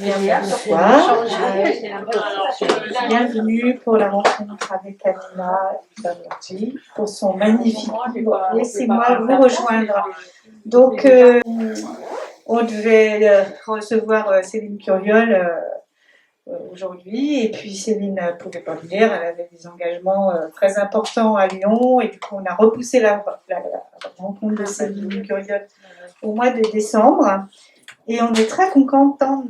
Bonsoir. Bienvenue pour la rencontre avec Amina Banerjee pour son magnifique livre Laissez-moi vous rejoindre. Donc, on devait recevoir Céline Curiol aujourd'hui, et puis Céline ne pouvait pas venir, elle avait des engagements très importants à Lyon, et du coup on a repoussé la rencontre de Céline Curiol au mois de décembre. Et on est très content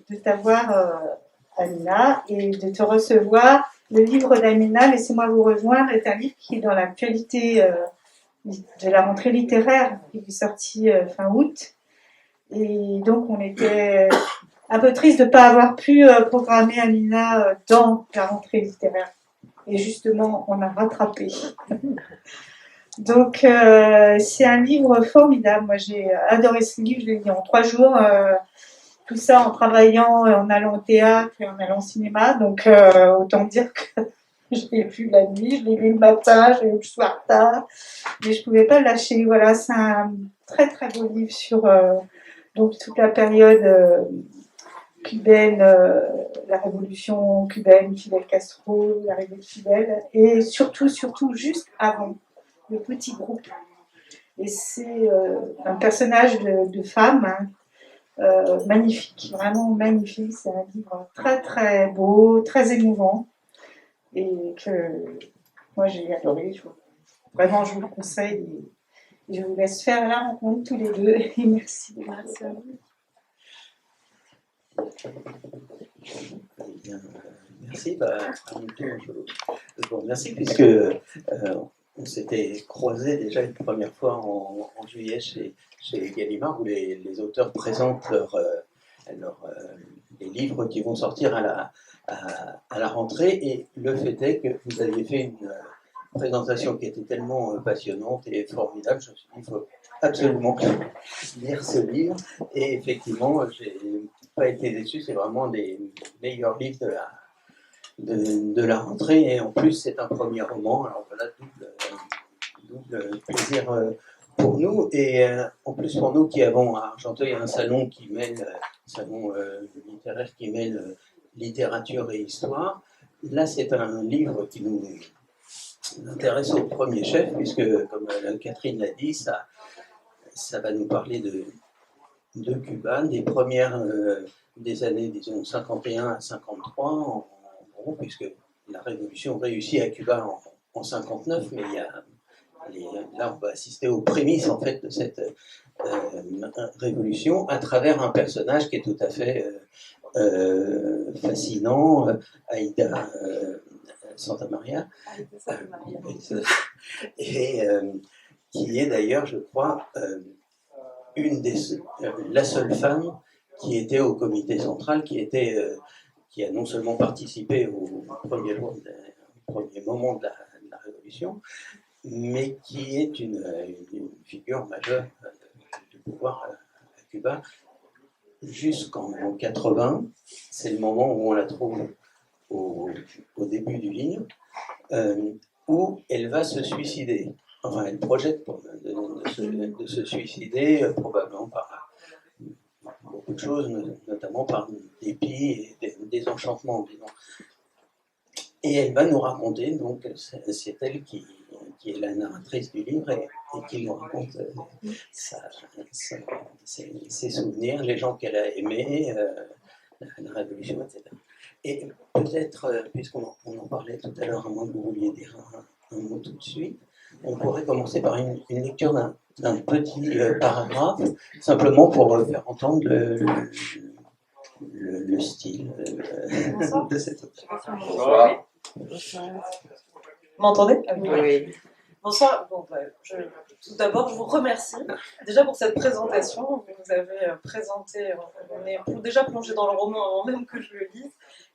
de t'avoir, Amina, et de te recevoir. Le livre d'Amina, Laissez-moi vous rejoindre, est un livre qui est dans l'actualité de la rentrée littéraire, qui est sorti fin août. Et donc, on était un peu triste de ne pas avoir pu programmer Amina dans la rentrée littéraire. Et justement, on a rattrapé. Donc, c'est un livre formidable. Moi, j'ai adoré ce livre. Je l'ai lu en 3 jours. Tout ça en travaillant, en allant au théâtre et en allant au cinéma. Donc, autant dire que je l'ai vu la nuit, je l'ai lu le matin, je l'ai lu le soir tard. Mais je ne pouvais pas le lâcher. Voilà, c'est un très, très beau livre sur donc, toute la période cubaine, la révolution cubaine, Fidel Castro, l'arrivée de Fidel. Et surtout, juste avant. Le petit groupe. Et c'est un personnage de femme magnifique, vraiment magnifique. C'est un livre très très beau, très émouvant, et que moi j'ai adoré. Vraiment, je vous le conseille. Et je vous laisse faire la rencontre tous les deux. Et merci. Merci à vous. Merci. Je vous remercie puisque on s'était croisés déjà une première fois en juillet chez Gallimard, où les auteurs présentent les livres qui vont sortir à la rentrée. Et le fait est que vous aviez fait une présentation qui était tellement passionnante et formidable. Je me suis dit, il faut absolument lire ce livre. Et effectivement, j'ai pas été déçu. C'est vraiment des meilleurs livres de la rentrée, et en plus c'est un premier roman, alors voilà, double plaisir pour nous, et en plus pour nous qui avons à Argenteuil un salon qui mêle, salon littéraire qui mêle littérature et histoire. Là c'est un livre qui nous intéresse au premier chef, puisque comme Catherine l'a dit, ça va nous parler de Cuba, des premières des années, disons, 51 à 53, en gros, puisque la révolution réussit à Cuba en 59, mais là, on va assister aux prémices, en fait, de cette révolution à travers un personnage qui est tout à fait fascinant, Aïda Santamaría, et qui est d'ailleurs, je crois, la seule femme qui était au comité central, qui a non seulement participé au premier moment de la Révolution, mais qui est une figure majeure du pouvoir à Cuba jusqu'en 80. C'est le moment où on la trouve au début du livre, où elle va se suicider. Enfin, elle projette de se suicider, probablement par beaucoup de choses, notamment par dépit et désenchantement, disons. Et elle va nous raconter, donc c'est elle qui est la narratrice du livre, et qui nous raconte ses souvenirs, les gens qu'elle a aimés, la Révolution, etc. Et peut-être, puisqu'on en parlait tout à l'heure, à moins que vous vouliez dire un mot tout de suite, on pourrait commencer par une lecture d'un petit paragraphe, simplement pour faire entendre le style de cette auteur. Bonsoir. Vous m'entendez ? Oui. Bonsoir. Tout d'abord, je vous remercie déjà pour cette présentation. Vous nous avez présenté, on est déjà plongé dans le roman avant même que je le lise,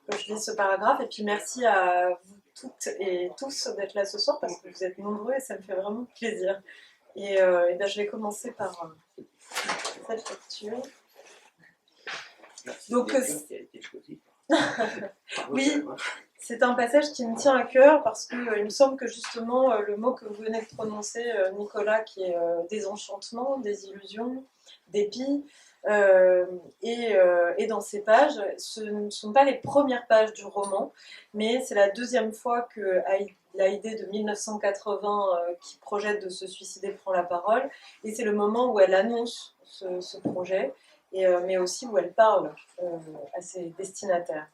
que je lise ce paragraphe. Et puis merci à vous toutes et tous d'être là ce soir, parce que vous êtes nombreux et ça me fait vraiment plaisir. Et je vais commencer par cette lecture. Donc, oui, c'est un passage qui me tient à cœur parce qu'il me semble que justement le mot que vous venez de prononcer, Nicolas, qui est désenchantement, désillusion, dépit, Et dans ces pages, ce ne sont pas les premières pages du roman, mais c'est la deuxième fois que Haïdé de 1980 qui projette de se suicider prend la parole, et c'est le moment où elle annonce ce projet, mais aussi où elle parle à ses destinataires.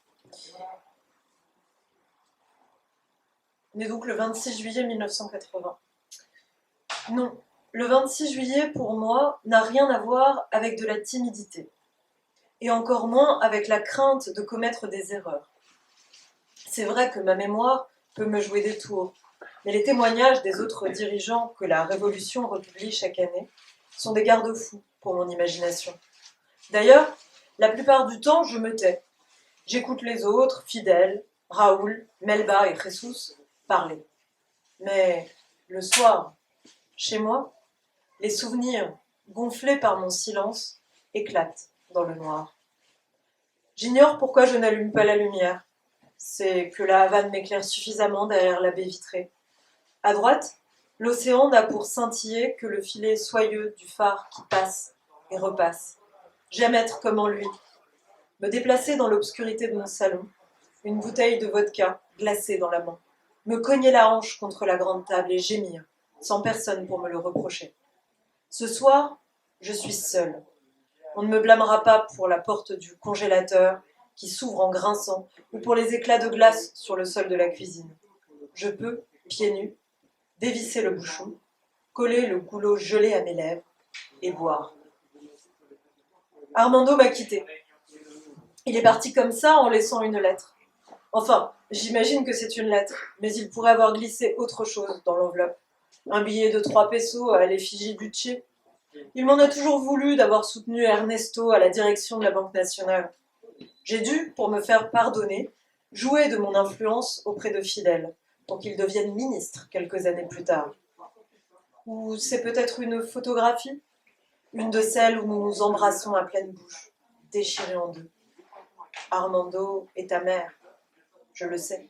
On est donc le 26 juillet 1980. Non, le 26 juillet, pour moi, n'a rien à voir avec de la timidité, et encore moins avec la crainte de commettre des erreurs. C'est vrai que ma mémoire peut me jouer des tours, mais les témoignages des autres dirigeants que la Révolution republie chaque année sont des garde-fous pour mon imagination. D'ailleurs, la plupart du temps, je me tais. J'écoute les autres, Fidel, Raoul, Melba et Jesus, parler. Mais le soir, chez moi, les souvenirs, gonflés par mon silence, éclatent dans le noir. J'ignore pourquoi je n'allume pas la lumière. C'est que la Havane m'éclaire suffisamment derrière la baie vitrée. À droite, l'océan n'a pour scintiller que le filet soyeux du phare qui passe et repasse. J'aime être comme en lui. Me déplacer dans l'obscurité de mon salon, une bouteille de vodka glacée dans la main. Me cogner la hanche contre la grande table et gémir, sans personne pour me le reprocher. Ce soir, je suis seule. On ne me blâmera pas pour la porte du congélateur qui s'ouvre en grinçant ou pour les éclats de glace sur le sol de la cuisine. Je peux, pieds nus, dévisser le bouchon, coller le goulot gelé à mes lèvres et boire. Armando m'a quitté. Il est parti comme ça en laissant une lettre. Enfin, j'imagine que c'est une lettre, mais il pourrait avoir glissé autre chose dans l'enveloppe. Un billet de 3 pesos à l'effigie Bucci. Il m'en a toujours voulu d'avoir soutenu Ernesto à la direction de la Banque nationale. J'ai dû, pour me faire pardonner, jouer de mon influence auprès de Fidel, pour qu'il devienne ministre quelques années plus tard. Ou c'est peut-être une photographie, une de celles où nous nous embrassons à pleine bouche, déchirés en deux. Armando est ta mère, je le sais.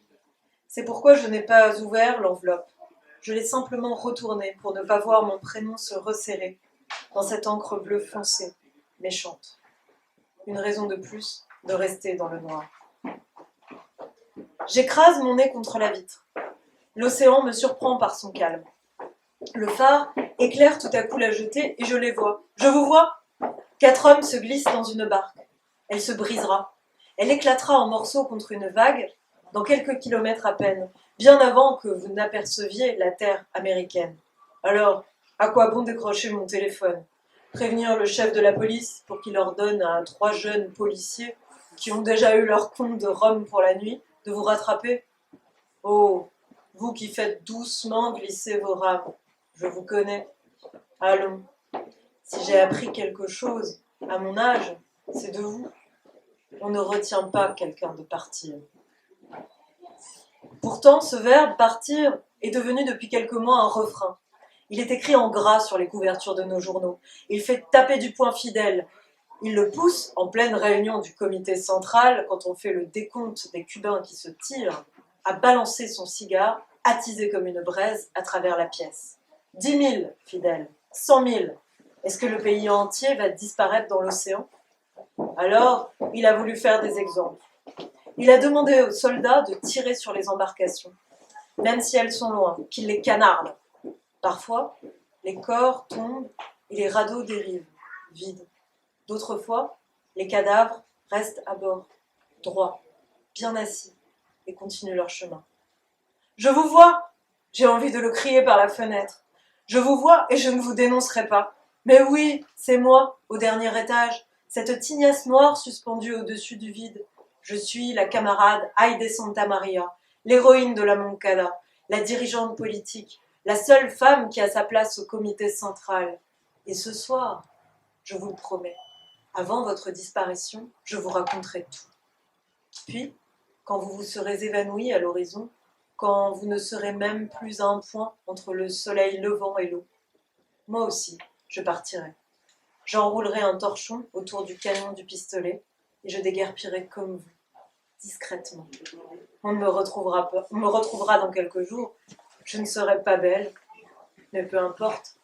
C'est pourquoi je n'ai pas ouvert l'enveloppe. Je l'ai simplement retournée pour ne pas voir mon prénom se resserrer dans cette encre bleue foncée, méchante. Une raison de plus de rester dans le noir. J'écrase mon nez contre la vitre. L'océan me surprend par son calme. Le phare éclaire tout à coup la jetée et je les vois. Je vous vois ? 4 hommes se glissent dans une barque. Elle se brisera. Elle éclatera en morceaux contre une vague dans quelques kilomètres à peine, bien avant que vous n'aperceviez la terre américaine. Alors, à quoi bon décrocher mon téléphone ? Prévenir le chef de la police pour qu'il ordonne à 3 jeunes policiers qui ont déjà eu leur compte de rhum pour la nuit de vous rattraper ? Oh, vous qui faites doucement glisser vos rames, je vous connais. Allons, si j'ai appris quelque chose à mon âge, c'est de vous. On ne retient pas quelqu'un de partir. Pourtant, ce verbe « partir » est devenu depuis quelques mois un refrain. Il est écrit en gras sur les couvertures de nos journaux. Il fait taper du poing Fidel. Il le pousse en pleine réunion du comité central, quand on fait le décompte des Cubains qui se tirent, à balancer son cigare, attisé comme une braise, à travers la pièce. 10 000, Fidel. 100 000. Est-ce que le pays entier va disparaître dans l'océan ? Alors, il a voulu faire des exemples. Il a demandé aux soldats de tirer sur les embarcations, même si elles sont loin, qu'ils les canardent. Parfois, les corps tombent et les radeaux dérivent, vides. D'autres fois, les cadavres restent à bord, droits, bien assis, et continuent leur chemin. Je vous vois, j'ai envie de le crier par la fenêtre. Je vous vois et je ne vous dénoncerai pas. Mais oui, c'est moi, au dernier étage, cette tignasse noire suspendue au-dessus du vide. Je suis la camarade Haïdé Santa Maria, l'héroïne de la Moncada, la dirigeante politique, la seule femme qui a sa place au comité central. Et ce soir, je vous le promets, avant votre disparition, je vous raconterai tout. Puis, quand vous vous serez évanoui à l'horizon, quand vous ne serez même plus à un point entre le soleil levant et l'eau, moi aussi, je partirai. J'enroulerai un torchon autour du canon du pistolet et je déguerpirai comme vous, discrètement. On me retrouvera dans quelques jours. Je ne serai pas belle, mais peu importe.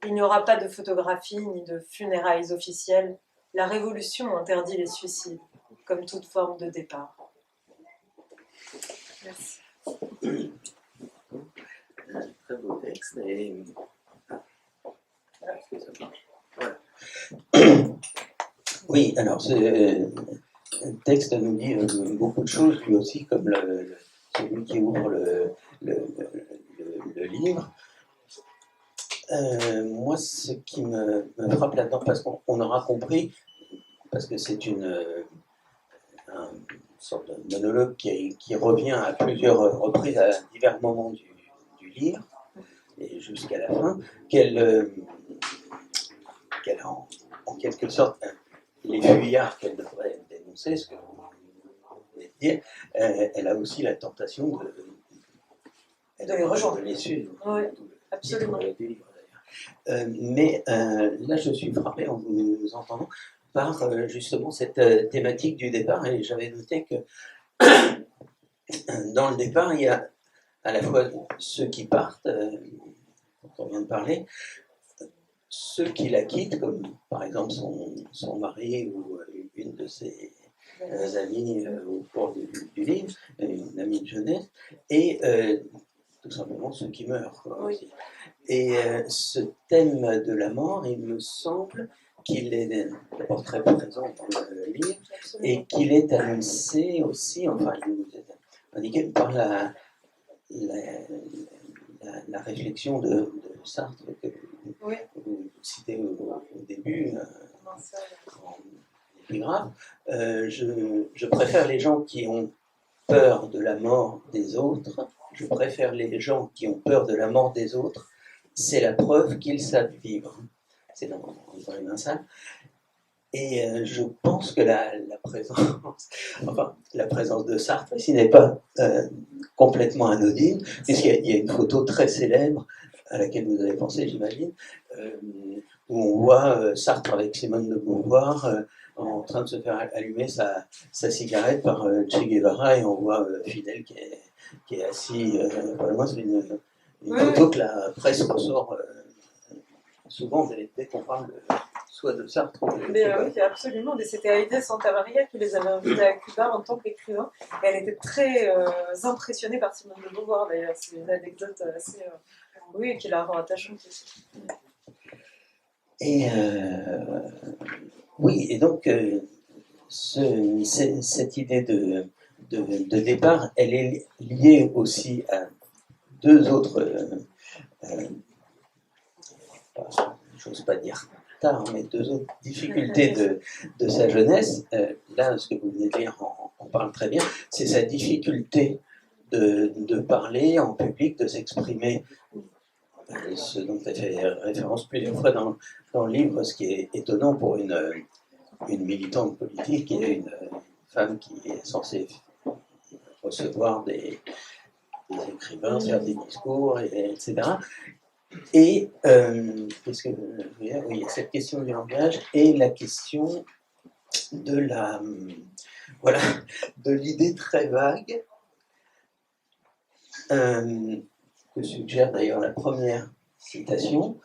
Il n'y aura pas de photographie ni de funérailles officielles. La révolution interdit les suicides, comme toute forme de départ. Merci. Très beau texte. Et... Est-ce que ça marche ? Voilà. Oui, alors ce texte nous dit beaucoup de choses, lui aussi, comme celui qui ouvre le livre. Moi, ce qui me frappe là-dedans, parce qu'on aura compris, parce que c'est une sorte de monologue qui revient à plusieurs reprises à divers moments du livre, et jusqu'à la fin, qu'elle a en quelque sorte les fuyards qu'elle devrait dénoncer, ce que vous venez de dire, elle a aussi la tentation de les rejoindre. De les suivre. Oui, absolument. Mais là, je suis frappé en vous entendant par justement cette thématique du départ, et j'avais noté que dans le départ, il y a à la fois ceux qui partent, dont on vient de parler, ceux qui la quittent, comme par exemple son mari ou une de ses amies au cours du livre, une amie de jeunesse, et tout simplement ceux qui meurent. Oui. Aussi. Et ce thème de la mort, il me semble qu'il est d'abord très présent dans le livre, et qu'il est annoncé aussi, enfin il nous est indiqué par la réflexion de Sartre que oui. vous citez au début, en épigraphe. Je préfère les gens qui ont peur de la mort des autres, je préfère les gens qui ont peur de la mort des autres, c'est la preuve qu'ils savent vivre. C'est dans les mains sales. Et je pense que la présence de Sartre ici n'est pas complètement anodine, puisqu'il y a une photo très célèbre à laquelle vous avez pensé, j'imagine, où on voit Sartre avec Simone de Beauvoir en train de se faire allumer sa cigarette par Che Guevara, et on voit Fidel qui est assis. Vraiment, c'est une photo que la presse ressort souvent dès qu'on parle soit de Sartre ou de Cuba. Oui, absolument. C'était Aide Santamaria qui les avait invités à Cuba en tant qu'écrivain. Et elle était très impressionnée par Simone de Beauvoir, d'ailleurs. C'est une anecdote assez... oui, qui la rend attachante aussi. Et oui, et donc cette idée de départ, elle est liée aussi à deux autres, j'ose pas dire tard, mais deux autres difficultés de sa jeunesse. Là, ce que vous venez de dire en parle très bien, c'est sa difficulté de parler en public, de s'exprimer, ce dont elle fait référence plusieurs fois dans le livre, ce qui est étonnant pour une militante politique et une femme qui est censée recevoir des écrivains, faire des discours, etc. Et qu'est-ce que je veux dire ? Oui, cette question du langage et la question de de l'idée très vague que suggère d'ailleurs la première citation.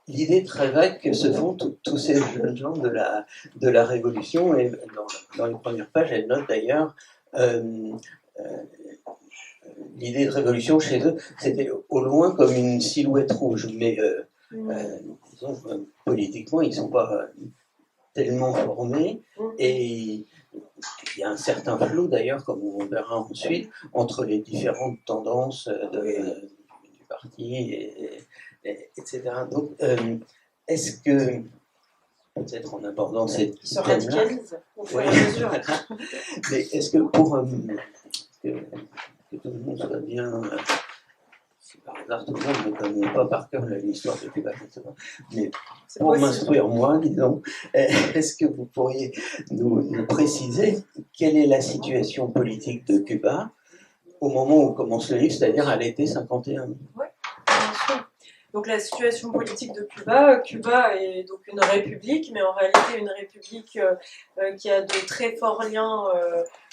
L'idée très vague que se font tous ces jeunes gens de la Révolution, et dans les premières pages, elle note d'ailleurs l'idée de révolution chez eux, c'était au loin comme une silhouette rouge, mais disons, politiquement, ils ne sont pas tellement formés, et il y a un certain flou d'ailleurs, comme on verra ensuite, entre les différentes tendances du parti, etc. Donc, est-ce que, peut-être en abordant cette Ils se radicalisent au fur et à mesure. Mais est-ce que pour que tout le monde soit bien, si par hasard tout le monde ne connaît pas par cœur l'histoire de Cuba, mais pour m'instruire moi, disons, est-ce que vous pourriez nous préciser quelle est la situation politique de Cuba au moment où commence le livre, c'est-à-dire à l'été 51? Oui, bien sûr. Donc la situation politique de Cuba, Cuba est donc une république, mais en réalité une république qui a de très forts liens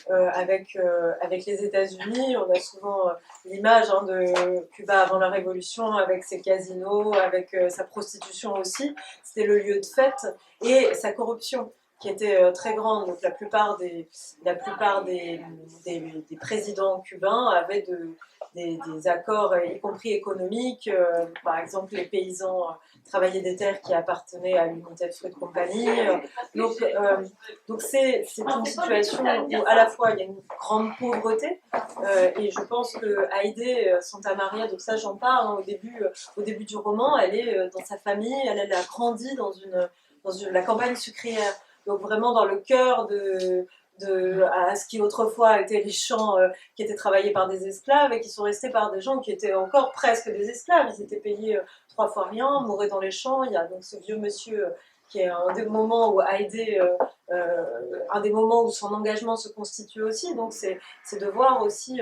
avec les États-Unis. On a souvent l'image de Cuba avant la Révolution, avec ses casinos, avec sa prostitution aussi. C'était le lieu de fête, et sa corruption qui était très grande. Donc la plupart des présidents cubains avaient des accords, y compris économiques. Par exemple, les paysans travaillaient des terres qui appartenaient à l'United Fruit Company. Donc c'est une situation où à la fois il y a une grande pauvreté, et je pense que Haydée Santa Maria, donc ça j'en parle au début du roman, elle est dans sa famille, elle a grandi dans la campagne sucrière. Donc vraiment dans le cœur à ce qui autrefois étaient les champs qui étaient travaillés par des esclaves et qui sont restés par des gens qui étaient encore presque des esclaves. Ils étaient payés 3 fois rien, mouraient dans les champs. Il y a donc ce vieux monsieur qui est un des moments où Haydée, un des moments où son engagement se constitue aussi. Donc c'est de voir aussi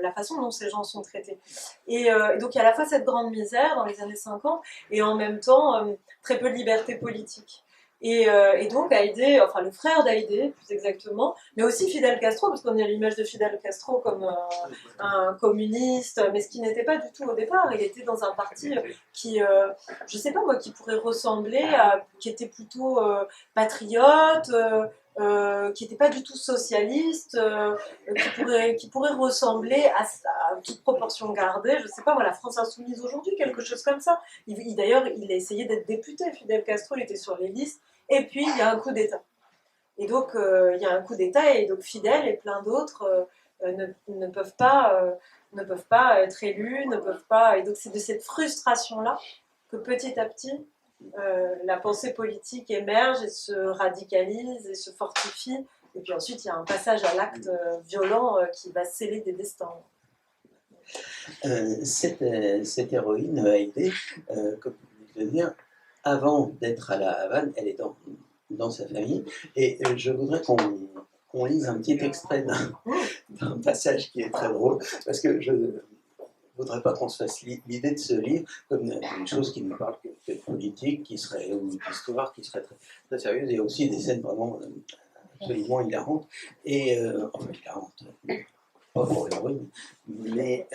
la façon dont ces gens sont traités. Et donc il y a à la fois cette grande misère dans les années 50 et en même temps très peu de liberté politique. Et donc Haydée, enfin le frère d'Haydée plus exactement, mais aussi Fidel Castro, parce qu'on a l'image de Fidel Castro comme un communiste, mais ce qui n'était pas du tout au départ. Il était dans un parti qui, je sais pas moi, qui pourrait ressembler à, qui était plutôt patriote, qui n'était pas du tout socialiste, qui pourrait ressembler à toute proportion gardée, je sais pas moi, la France insoumise aujourd'hui, quelque chose comme ça. D'ailleurs, il a essayé d'être député, Fidel Castro, il était sur les listes. Et puis, il y a un coup d'État. Et donc, il y a un coup d'État, et donc Fidel et plein d'autres ne peuvent pas être élus, ne peuvent pas... Et donc, c'est de cette frustration-là que petit à petit, la pensée politique émerge et se radicalise et se fortifie. Et puis ensuite, il y a un passage à l'acte violent qui va sceller des destins. Cette héroïne, Haydée, comme vous pouvez le dire, avant d'être à la Havane, elle est dans sa famille. Et je voudrais qu'on lise un petit extrait d'un passage qui est très drôle, parce que je ne voudrais pas qu'on se fasse l'idée de ce livre comme une chose qui ne parle que de politique, ou d'histoire, qui serait très, très sérieuse. Il y a aussi des scènes vraiment absolument hilarantes. Et, enfin, hilarantes, pas pour l'héroïne, mais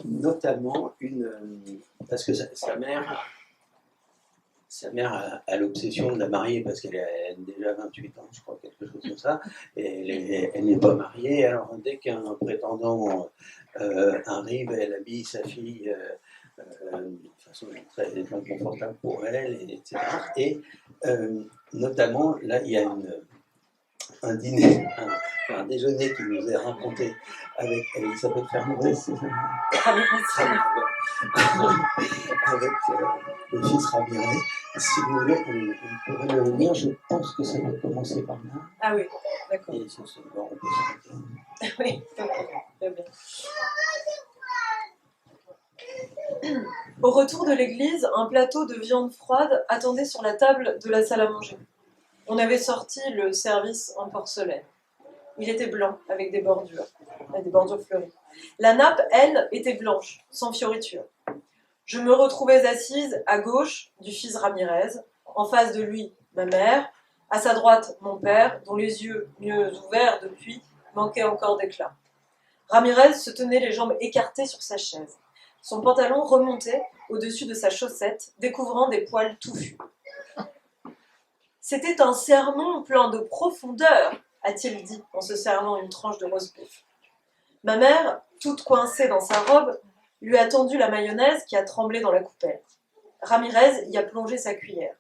notamment parce que sa mère a l'obsession de la marier parce qu'elle a déjà 28 ans, je crois, quelque chose comme ça, et elle n'est pas mariée. Alors dès qu'un prétendant arrive, elle habille sa fille de façon très inconfortable pour elle, etc. Et notamment, là, il y a un dîner, un déjeuner qui nous est raconté avec Elisabeth Fermouret, c'est ça, avec le fils Ramirez. Si vous voulez, on pourrait le lire. Je pense que ça doit commencer par là. Ah oui, d'accord. Et sur ce bord, on peut s'arrêter. Oui, très bien. Au retour de l'église, un plateau de viande froide attendait sur la table de la salle à manger. On avait sorti le service en porcelaine. Il était blanc, avec des bordures fleuries. La nappe, elle, était blanche, sans fioriture. Je me retrouvais assise à gauche du fils Ramirez, en face de lui, ma mère, à sa droite, mon père, dont les yeux, mieux ouverts depuis, manquaient encore d'éclat. Ramirez se tenait les jambes écartées sur sa chaise. Son pantalon remontait au-dessus de sa chaussette, découvrant des poils touffus. C'était un sermon plein de profondeur, a-t-il dit en se servant une tranche de roast beef. Ma mère, toute coincée dans sa robe, lui a tendu la mayonnaise qui a tremblé dans la coupelle. Ramirez y a plongé sa cuillère.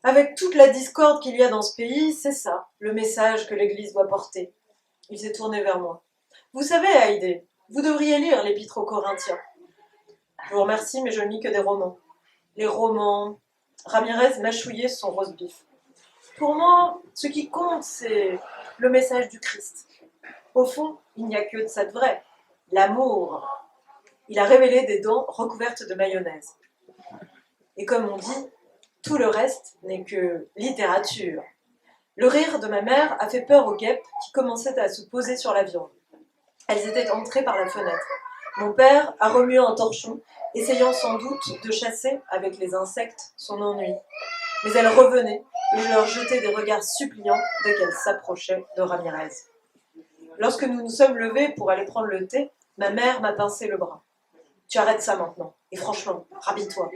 Avec toute la discorde qu'il y a dans ce pays, c'est ça, le message que l'Église doit porter. Il s'est tourné vers moi. Vous savez, Haydée, vous devriez lire l'Épître aux Corinthiens. Je vous remercie, mais je ne lis que des romans. Les romans... Ramirez mâchouillait son roast beef. Pour moi, ce qui compte, c'est le message du Christ. Au fond, il n'y a que de ça de vrai. L'amour. Il a révélé des dents recouvertes de mayonnaise. Et comme on dit, tout le reste n'est que littérature. Le rire de ma mère a fait peur aux guêpes qui commençaient à se poser sur la viande. Elles étaient entrées par la fenêtre. Mon père a remué un torchon, essayant sans doute de chasser avec les insectes son ennui. Mais elle revenait et je leur jetais des regards suppliants dès qu'elle s'approchait de Ramirez. Lorsque nous nous sommes levés pour aller prendre le thé, ma mère m'a pincé le bras. « Tu arrêtes ça maintenant, et franchement, rhabille-toi. »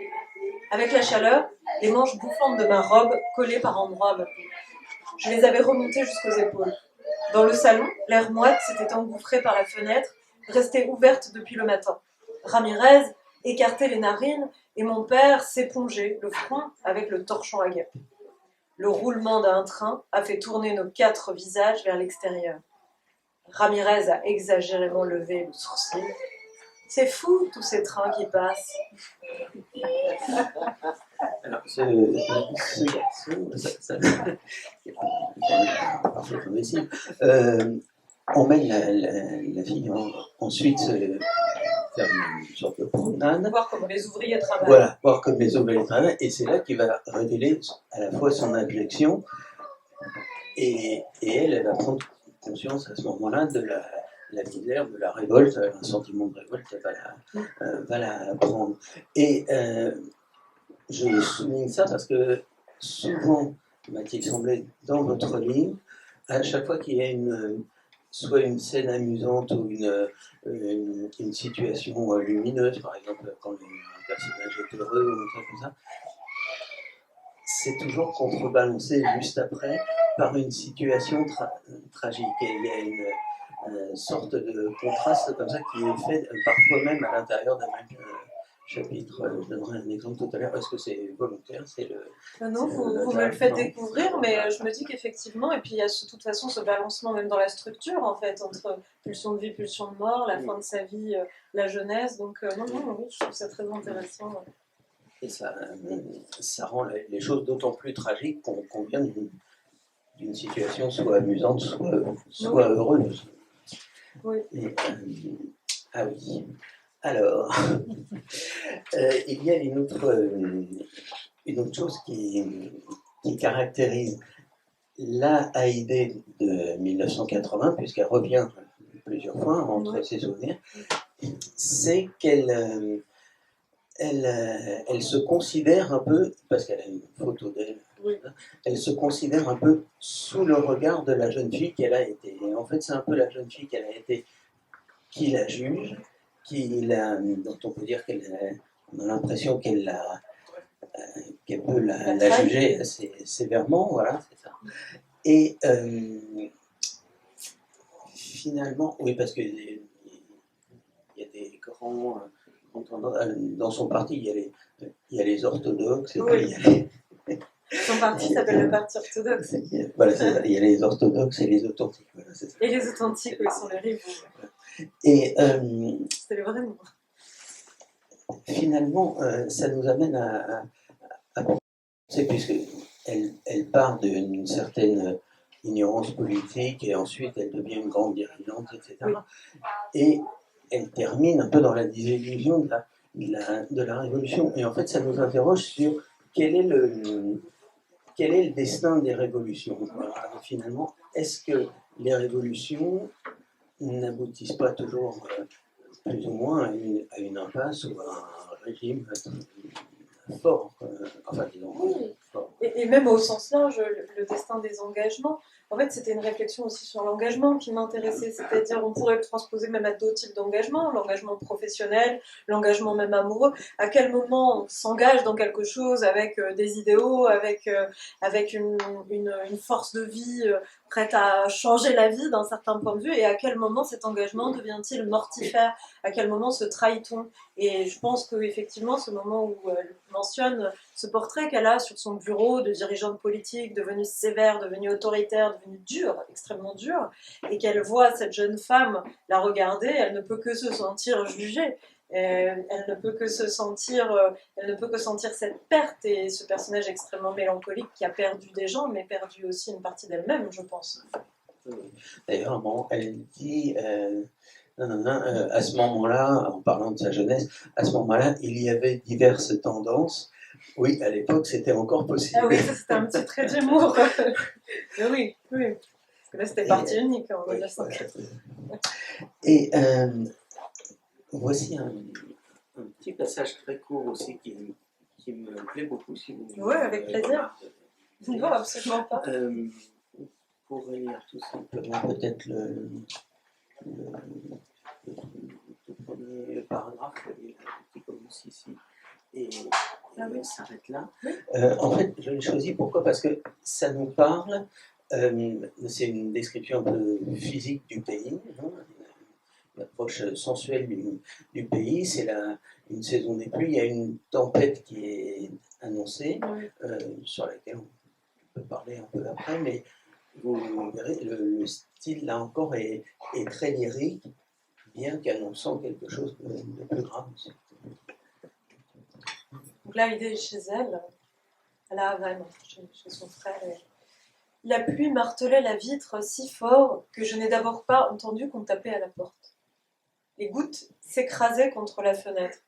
Avec la chaleur, les manches bouffantes de ma robe collaient par endroits à ma peau. Je les avais remontées jusqu'aux épaules. Dans le salon, l'air moite s'était engouffré par la fenêtre, restée ouverte depuis le matin. Ramirez écartait les narines et mon père s'épongeait le front avec le torchon à guêpe. Le roulement d'un train a fait tourner nos 4 visages vers l'extérieur. Ramirez a exagérément levé le sourcil. C'est fou, tous ces trains qui passent. Alors, ce garçon, parfait imbécile, emmène la fille ensuite faire une sorte de promenade. Voir comment les ouvriers travaillent. Voilà, voir comme les ouvriers travaillent, et c'est là qu'il va révéler à la fois son abjection et elle va prendre conscience à ce moment-là de la misère, de la révolte, un sentiment de révolte, elle va la prendre. Et je souligne ça parce que souvent, m'a-t-il semblé, dans votre livre, à chaque fois qu'il y a soit une scène amusante ou une situation lumineuse, par exemple quand un personnage est heureux ou un truc comme ça, c'est toujours contrebalancé juste après par une situation tragique. Et il y a une sorte de contraste comme ça qui est fait parfois même à l'intérieur d'un même chapitre. Je donnerai un exemple tout à l'heure. Est-ce que c'est volontaire? Non, vous me le faites découvrir, mais je me dis qu'effectivement, et puis il y a de toute façon ce balancement même dans la structure, en fait, entre pulsion de vie, pulsion de mort, la fin de sa vie, la jeunesse. Donc oui, je trouve ça très intéressant. Et ça rend les choses d'autant plus tragiques qu'on vient d'une situation soit amusante, soit heureuse. Oui. Et, ah oui. Alors, il y a une autre chose qui caractérise la Haïdé de 1980, puisqu'elle revient plusieurs fois entre ses souvenirs, c'est qu'elle se considère un peu, parce qu'elle a une photo d'elle, elle se considère un peu sous le regard de la jeune fille qu'elle a été. Et en fait, c'est un peu la jeune fille qu'elle a été qui la juge, dont on peut dire on a l'impression qu'elle peut la juger assez sévèrement, voilà, c'est ça. Et finalement, oui, parce qu'il y a des grands dans son parti, il y a les orthodoxes, et puis il y a son parti s'appelle le Parti orthodoxe. Voilà, c'est ça. Il y a les orthodoxes et les authentiques. Voilà, c'est ça. Et les authentiques, oui, sont les rivaux. Et c'était le vrai mot. Finalement, ça nous amène à penser, puisqu'elle part d'une certaine ignorance politique et ensuite elle devient une grande dirigeante, etc. Oui. Et elle termine un peu dans la désillusion de la révolution. Et en fait, ça nous interroge sur quel est le destin des révolutions. Alors, finalement, est-ce que les révolutions n'aboutissent pas toujours plus ou moins à une impasse ou à un régime fort, enfin disons fort. Et même au sens large, le destin des engagements. En fait, c'était une réflexion aussi sur l'engagement qui m'intéressait, c'est-à-dire on pourrait le transposer même à d'autres types d'engagement, l'engagement professionnel, l'engagement même amoureux. À quel moment on s'engage dans quelque chose avec des idéaux, avec une force de vie prête à changer la vie d'un certain point de vue, et à quel moment cet engagement devient-il mortifère? À quel moment se trahit-on? Et je pense qu'effectivement, ce moment où elle mentionne ce portrait qu'elle a sur son bureau de dirigeante politique, devenue sévère, devenue autoritaire, devenue dure, extrêmement dure, et qu'elle voit cette jeune femme la regarder, elle ne peut que se sentir jugée. Elle ne peut que sentir cette perte, et ce personnage extrêmement mélancolique qui a perdu des gens, mais perdu aussi une partie d'elle-même, je pense. D'ailleurs, bon, elle dit... à ce moment-là, en parlant de sa jeunesse, à ce moment-là, il y avait diverses tendances. Oui, à l'époque, c'était encore possible. Ah oui, ça c'était un petit trait d'humour. oui. Parce que là, c'était partie unique en 1904. Et Voici Un petit passage très court aussi qui me plaît beaucoup, si vous Oui, avec plaisir. Non, absolument pas. Pour lire tout simplement peut-être le le premier paragraphe qui commence ici et s'arrête là. En fait, je l'ai choisi pourquoi? Parce que ça nous parle, c'est une description un peu physique du pays, hein, une approche sensuelle du pays. C'est une saison des pluies, il y a une tempête qui est annoncée, sur laquelle on peut parler un peu après, mais vous verrez, le style là encore est très lyrique, bien qu'annonçant quelque chose de plus grave. Donc là, il est chez elle, à la Havane, chez son frère. La pluie martelait la vitre si fort que je n'ai d'abord pas entendu qu'on tapait à la porte. Les gouttes s'écrasaient contre la fenêtre,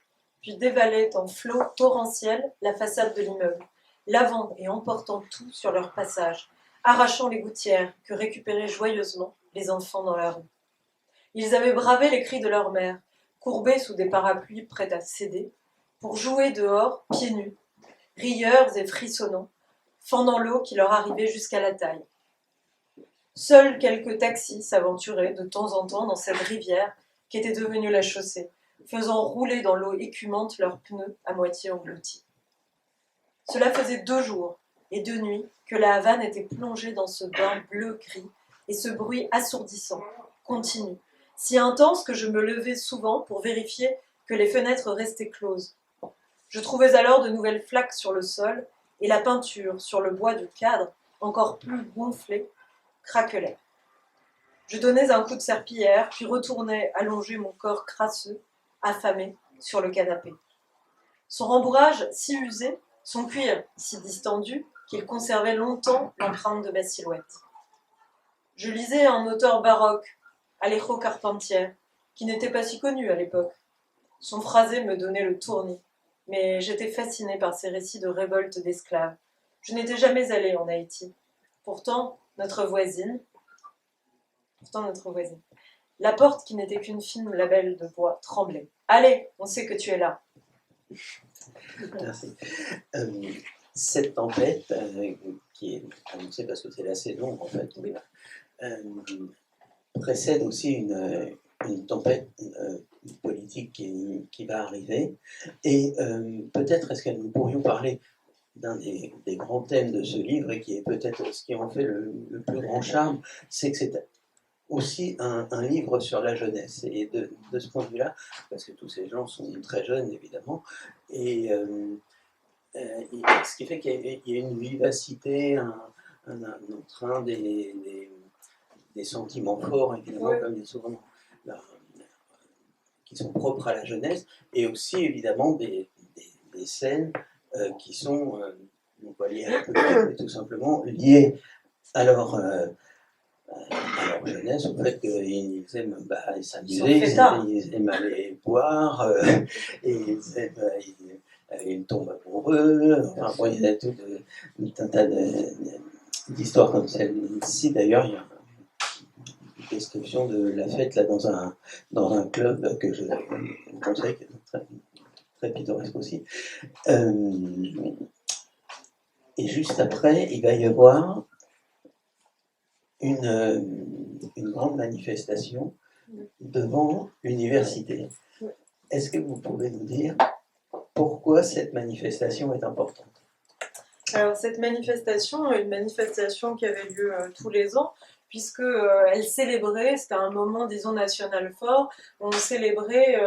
puis dévalaient en flots torrentiels la façade de l'immeuble, lavant et emportant tout sur leur passage, arrachant les gouttières que récupéraient joyeusement les enfants dans la rue. Ils avaient bravé les cris de leur mère, courbés sous des parapluies prêts à céder, pour jouer dehors, pieds nus, rieurs et frissonnants, fendant l'eau qui leur arrivait jusqu'à la taille. Seuls quelques taxis s'aventuraient de temps en temps dans cette rivière qui était devenue la chaussée, faisant rouler dans l'eau écumante leurs pneus à moitié engloutis. Cela faisait 2 jours et 2 nuits que la Havane était plongée dans ce bain bleu-gris et ce bruit assourdissant, continu, si intense que je me levais souvent pour vérifier que les fenêtres restaient closes. Je trouvais alors de nouvelles flaques sur le sol et la peinture sur le bois du cadre, encore plus gonflé, craquelait. Je donnais un coup de serpillière, puis retournais allonger mon corps crasseux, affamé, sur le canapé. Son rembourrage si usé, son cuir si distendu, qu'il conservait longtemps l'empreinte de ma silhouette. Je lisais un auteur baroque, Alejo Carpentier, qui n'était pas si connu à l'époque. Son phrasé me donnait le tournis, mais j'étais fascinée par ses récits de révolte d'esclaves. Je n'étais jamais allée en Haïti. Pourtant, notre voisine, la porte qui n'était qu'une fine labelle de bois tremblait. « Allez, on sait que tu es là. » Merci. Cette tempête, qui est annoncée parce que c'est la saison en fait, précède aussi une tempête politique qui va arriver. Et peut-être est-ce que nous pourrions parler d'un des grands thèmes de ce livre, et qui est peut-être ce qui en fait le plus grand charme, c'est que c'est aussi un livre sur la jeunesse. Et de ce point de vue-là, parce que tous ces gens sont très jeunes évidemment, et ce qui fait qu'il y a une vivacité, un entrain, des sentiments forts évidemment, comme il souvent qui sont propres à la jeunesse, et aussi évidemment des scènes qui sont non pas liées à la politique, mais tout simplement liées à leur jeunesse, au fait qu'ils aiment s'amuser, ils aiment aller boire, et ils aiment tomber amoureux. Enfin, bon, il y a tout un tas d'histoires comme celle-ci. D'ailleurs, il y a une description de la fête là dans un club que je conseille, qui est très, très pittoresque aussi. Et juste après, il va y avoir une grande manifestation devant l'université. Est-ce que vous pouvez nous dire pourquoi cette manifestation est importante? Alors cette manifestation est une manifestation qui avait lieu tous les ans, puisque elle célébrait, c'était un moment, disons, national fort, où on célébrait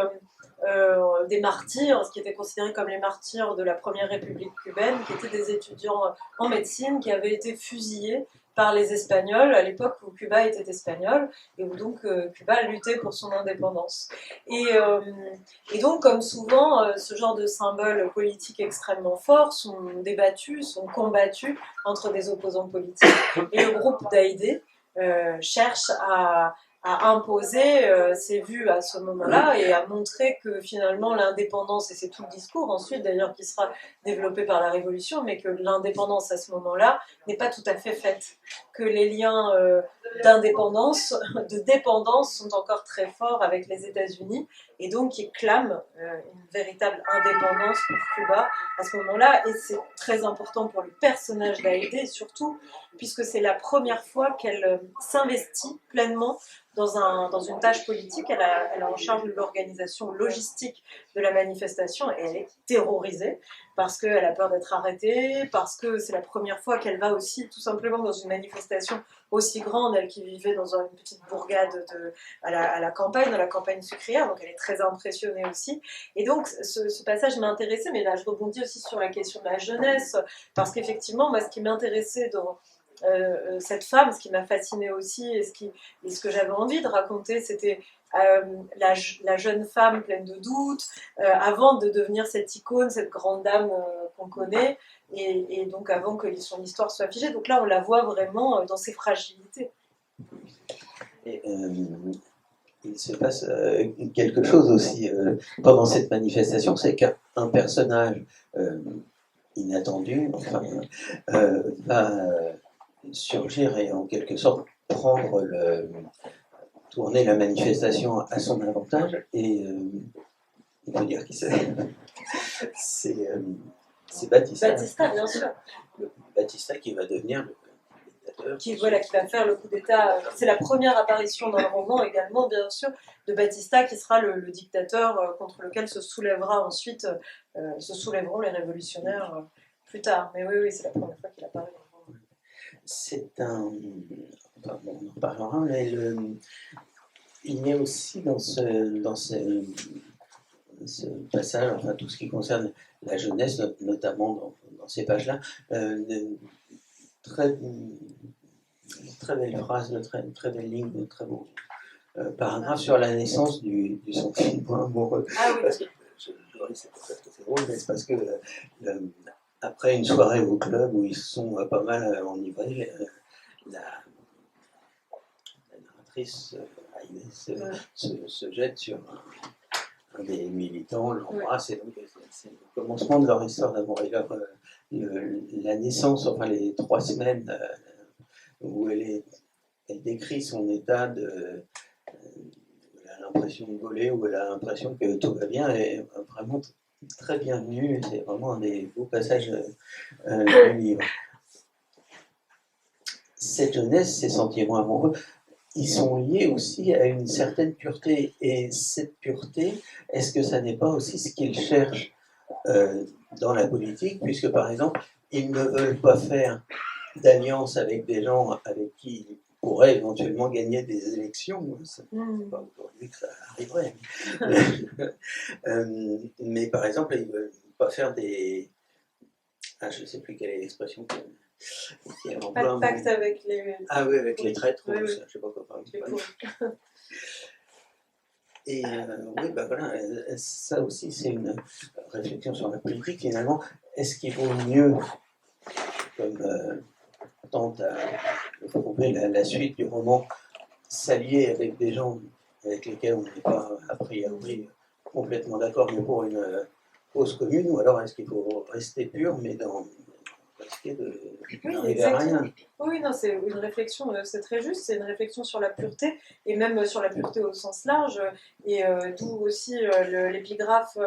des martyrs, ce qui était considéré comme les martyrs de la première république cubaine, qui étaient des étudiants en médecine qui avaient été fusillés par les Espagnols, à l'époque où Cuba était espagnol, et où donc Cuba luttait pour son indépendance. Et donc, comme souvent, ce genre de symboles politiques extrêmement forts sont débattus, sont combattus entre des opposants politiques. Et le groupe d'Aïdé cherche à imposer ses vues à ce moment-là et à montrer que finalement l'indépendance, et c'est tout le discours ensuite d'ailleurs qui sera développé par la Révolution, mais que l'indépendance à ce moment-là n'est pas tout à fait faite, que les liens de dépendance sont encore très forts avec les États-Unis, et donc qui clame une véritable indépendance pour Cuba à ce moment-là, et c'est très important pour le personnage d'Aïdé surtout, puisque c'est la première fois qu'elle s'investit pleinement dans une tâche politique. Elle est en charge de l'organisation logistique de la manifestation, et elle est terrorisée parce qu'elle a peur d'être arrêtée, parce que c'est la première fois qu'elle va aussi tout simplement dans une manifestation aussi grande, elle qui vivait dans une petite bourgade à la campagne, dans la campagne sucrière, donc elle est très impressionnée aussi. Et donc ce passage m'a intéressée, mais là je rebondis aussi sur la question de la jeunesse, parce qu'effectivement, moi ce qui m'intéressait dans cette femme, ce qui m'a fascinée aussi, et ce que j'avais envie de raconter, c'était la jeune femme pleine de doutes, avant de devenir cette icône, cette grande dame qu'on connaît, et donc avant que son histoire soit figée. Donc là, on la voit vraiment dans ses fragilités. Et, il se passe quelque chose aussi pendant cette manifestation, c'est qu'un personnage inattendu va surgir et en quelque sorte tourner la manifestation à son avantage, et il faut dire qui c'est. C'est Batista. Batista, bien sûr. Batista qui va devenir le dictateur. Qui va faire le coup d'État. C'est la première apparition dans le roman également, bien sûr, de Batista, qui sera le dictateur contre lequel se soulèveront les révolutionnaires plus tard. Mais oui, c'est la première fois qu'il apparaît dans le roman. C'est un... Enfin, bon, on en parlera, mais il y a aussi dans ce passage, enfin tout ce qui concerne la jeunesse, notamment dans ces pages-là, une très belle phrase, une très belle ligne, de très beau paragraphe sur la naissance du sentiment amoureux. Ah oui. Parce que c'est drôle, mais c'est parce que après une soirée au club où ils sont pas mal enivrés, la narratrice Aïdé se jette sur un des militants, l'embrasse, et donc c'est le commencement de leur histoire d'amour. Et la naissance, enfin les 3 semaines où elle décrit son état elle a l'impression de voler, où elle a l'impression que tout va bien, est vraiment très bienvenue. C'est vraiment un des beaux passages du livre. Cette jeunesse, ces sentiments amoureux, ils sont liés aussi à une certaine pureté. Et cette pureté, est-ce que ça n'est pas aussi ce qu'ils cherchent dans la politique, puisque par exemple, ils ne veulent pas faire d'alliance avec des gens avec qui ils pourraient éventuellement gagner des élections. C'est pas aujourd'hui que ça arriverait. Mais par exemple, ils ne veulent pas faire des... je ne sais plus quelle est l'expression qui est en pas de pacte avec les... Ah oui, avec les traîtres, oui. je ne sais pas quoi parler. Et oui, voilà, ça aussi c'est une réflexion sur la politique finalement. Est-ce qu'il vaut mieux, comme tente à prouver la suite du roman, s'allier avec des gens avec lesquels on n'est pas a priori complètement d'accord, mais pour une cause commune, ou alors est-ce qu'il faut rester pur, mais risquer d'arriver à rien? Oui, non, c'est une réflexion, c'est très juste, c'est une réflexion sur la pureté, et même sur la pureté au sens large, et d'où aussi l'épigraphe,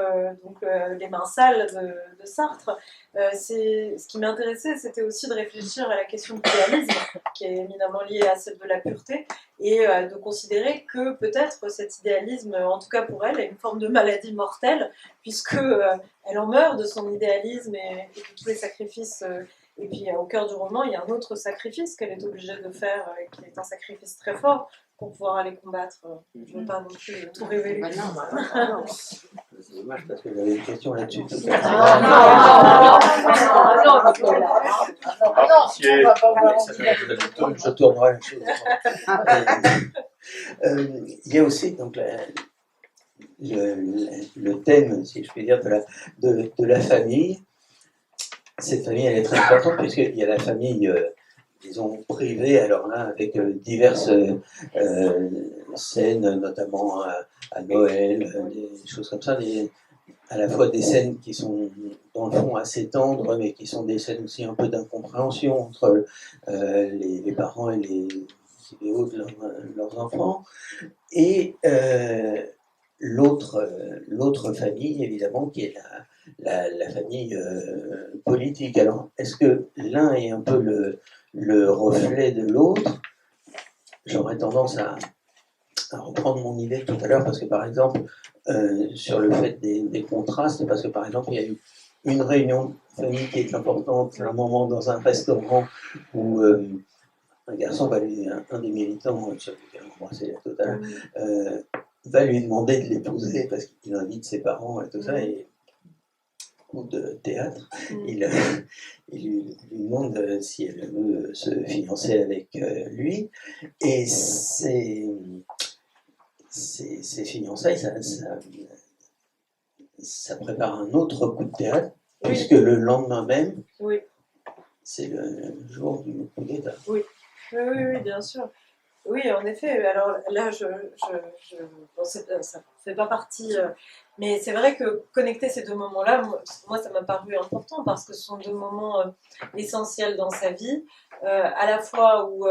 Les mains sales de Sartre. Ce qui m'intéressait, c'était aussi de réfléchir à la question de l'idéalisme, qui est éminemment liée à celle de la pureté, et de considérer que peut-être cet idéalisme, en tout cas pour elle, est une forme de maladie mortelle, puisque elle en meurt de son idéalisme et de tous les sacrifices. Et puis au cœur du roman, il y a un autre sacrifice qu'elle est obligée de faire, qui est un sacrifice très fort pour pouvoir aller combattre. Je ne veux pas non plus tout révéler. C'est dommage parce que j'avais une question là-dessus. Je tournerai la chose. Il y a aussi donc le thème, si je puis dire, de la famille. Cette famille, elle est très importante puisqu'il y a la famille, disons, privée, alors là, avec diverses scènes, notamment à Noël, des choses comme ça, à la fois des scènes qui sont, dans le fond, assez tendres, mais qui sont des scènes aussi un peu d'incompréhension entre les parents et les idéaux de leurs enfants. Et l'autre famille, évidemment, qui est la famille politique. Alors, est-ce que l'un est un peu le reflet de l'autre? J'aurais tendance à reprendre mon idée tout à l'heure, parce que par exemple, sur le fait des contrastes, parce que par exemple, il y a eu une réunion de famille qui est importante, un moment dans un restaurant où un garçon un des militants, sur lequel on embrassait tout à l'heure, va lui demander de l'épouser parce qu'il invite ses parents et tout ça, et coup de théâtre, il lui demande si elle veut se fiancer avec lui, et ces fiançailles, ça prépare un autre coup de théâtre, puisque le lendemain même, c'est le jour du coup d'État. Oui, bien sûr. Oui, en effet. Alors là, bon, ça ne fait pas partie, mais c'est vrai que connecter ces deux moments-là, moi, ça m'a paru important parce que ce sont deux moments essentiels dans sa vie, à la fois où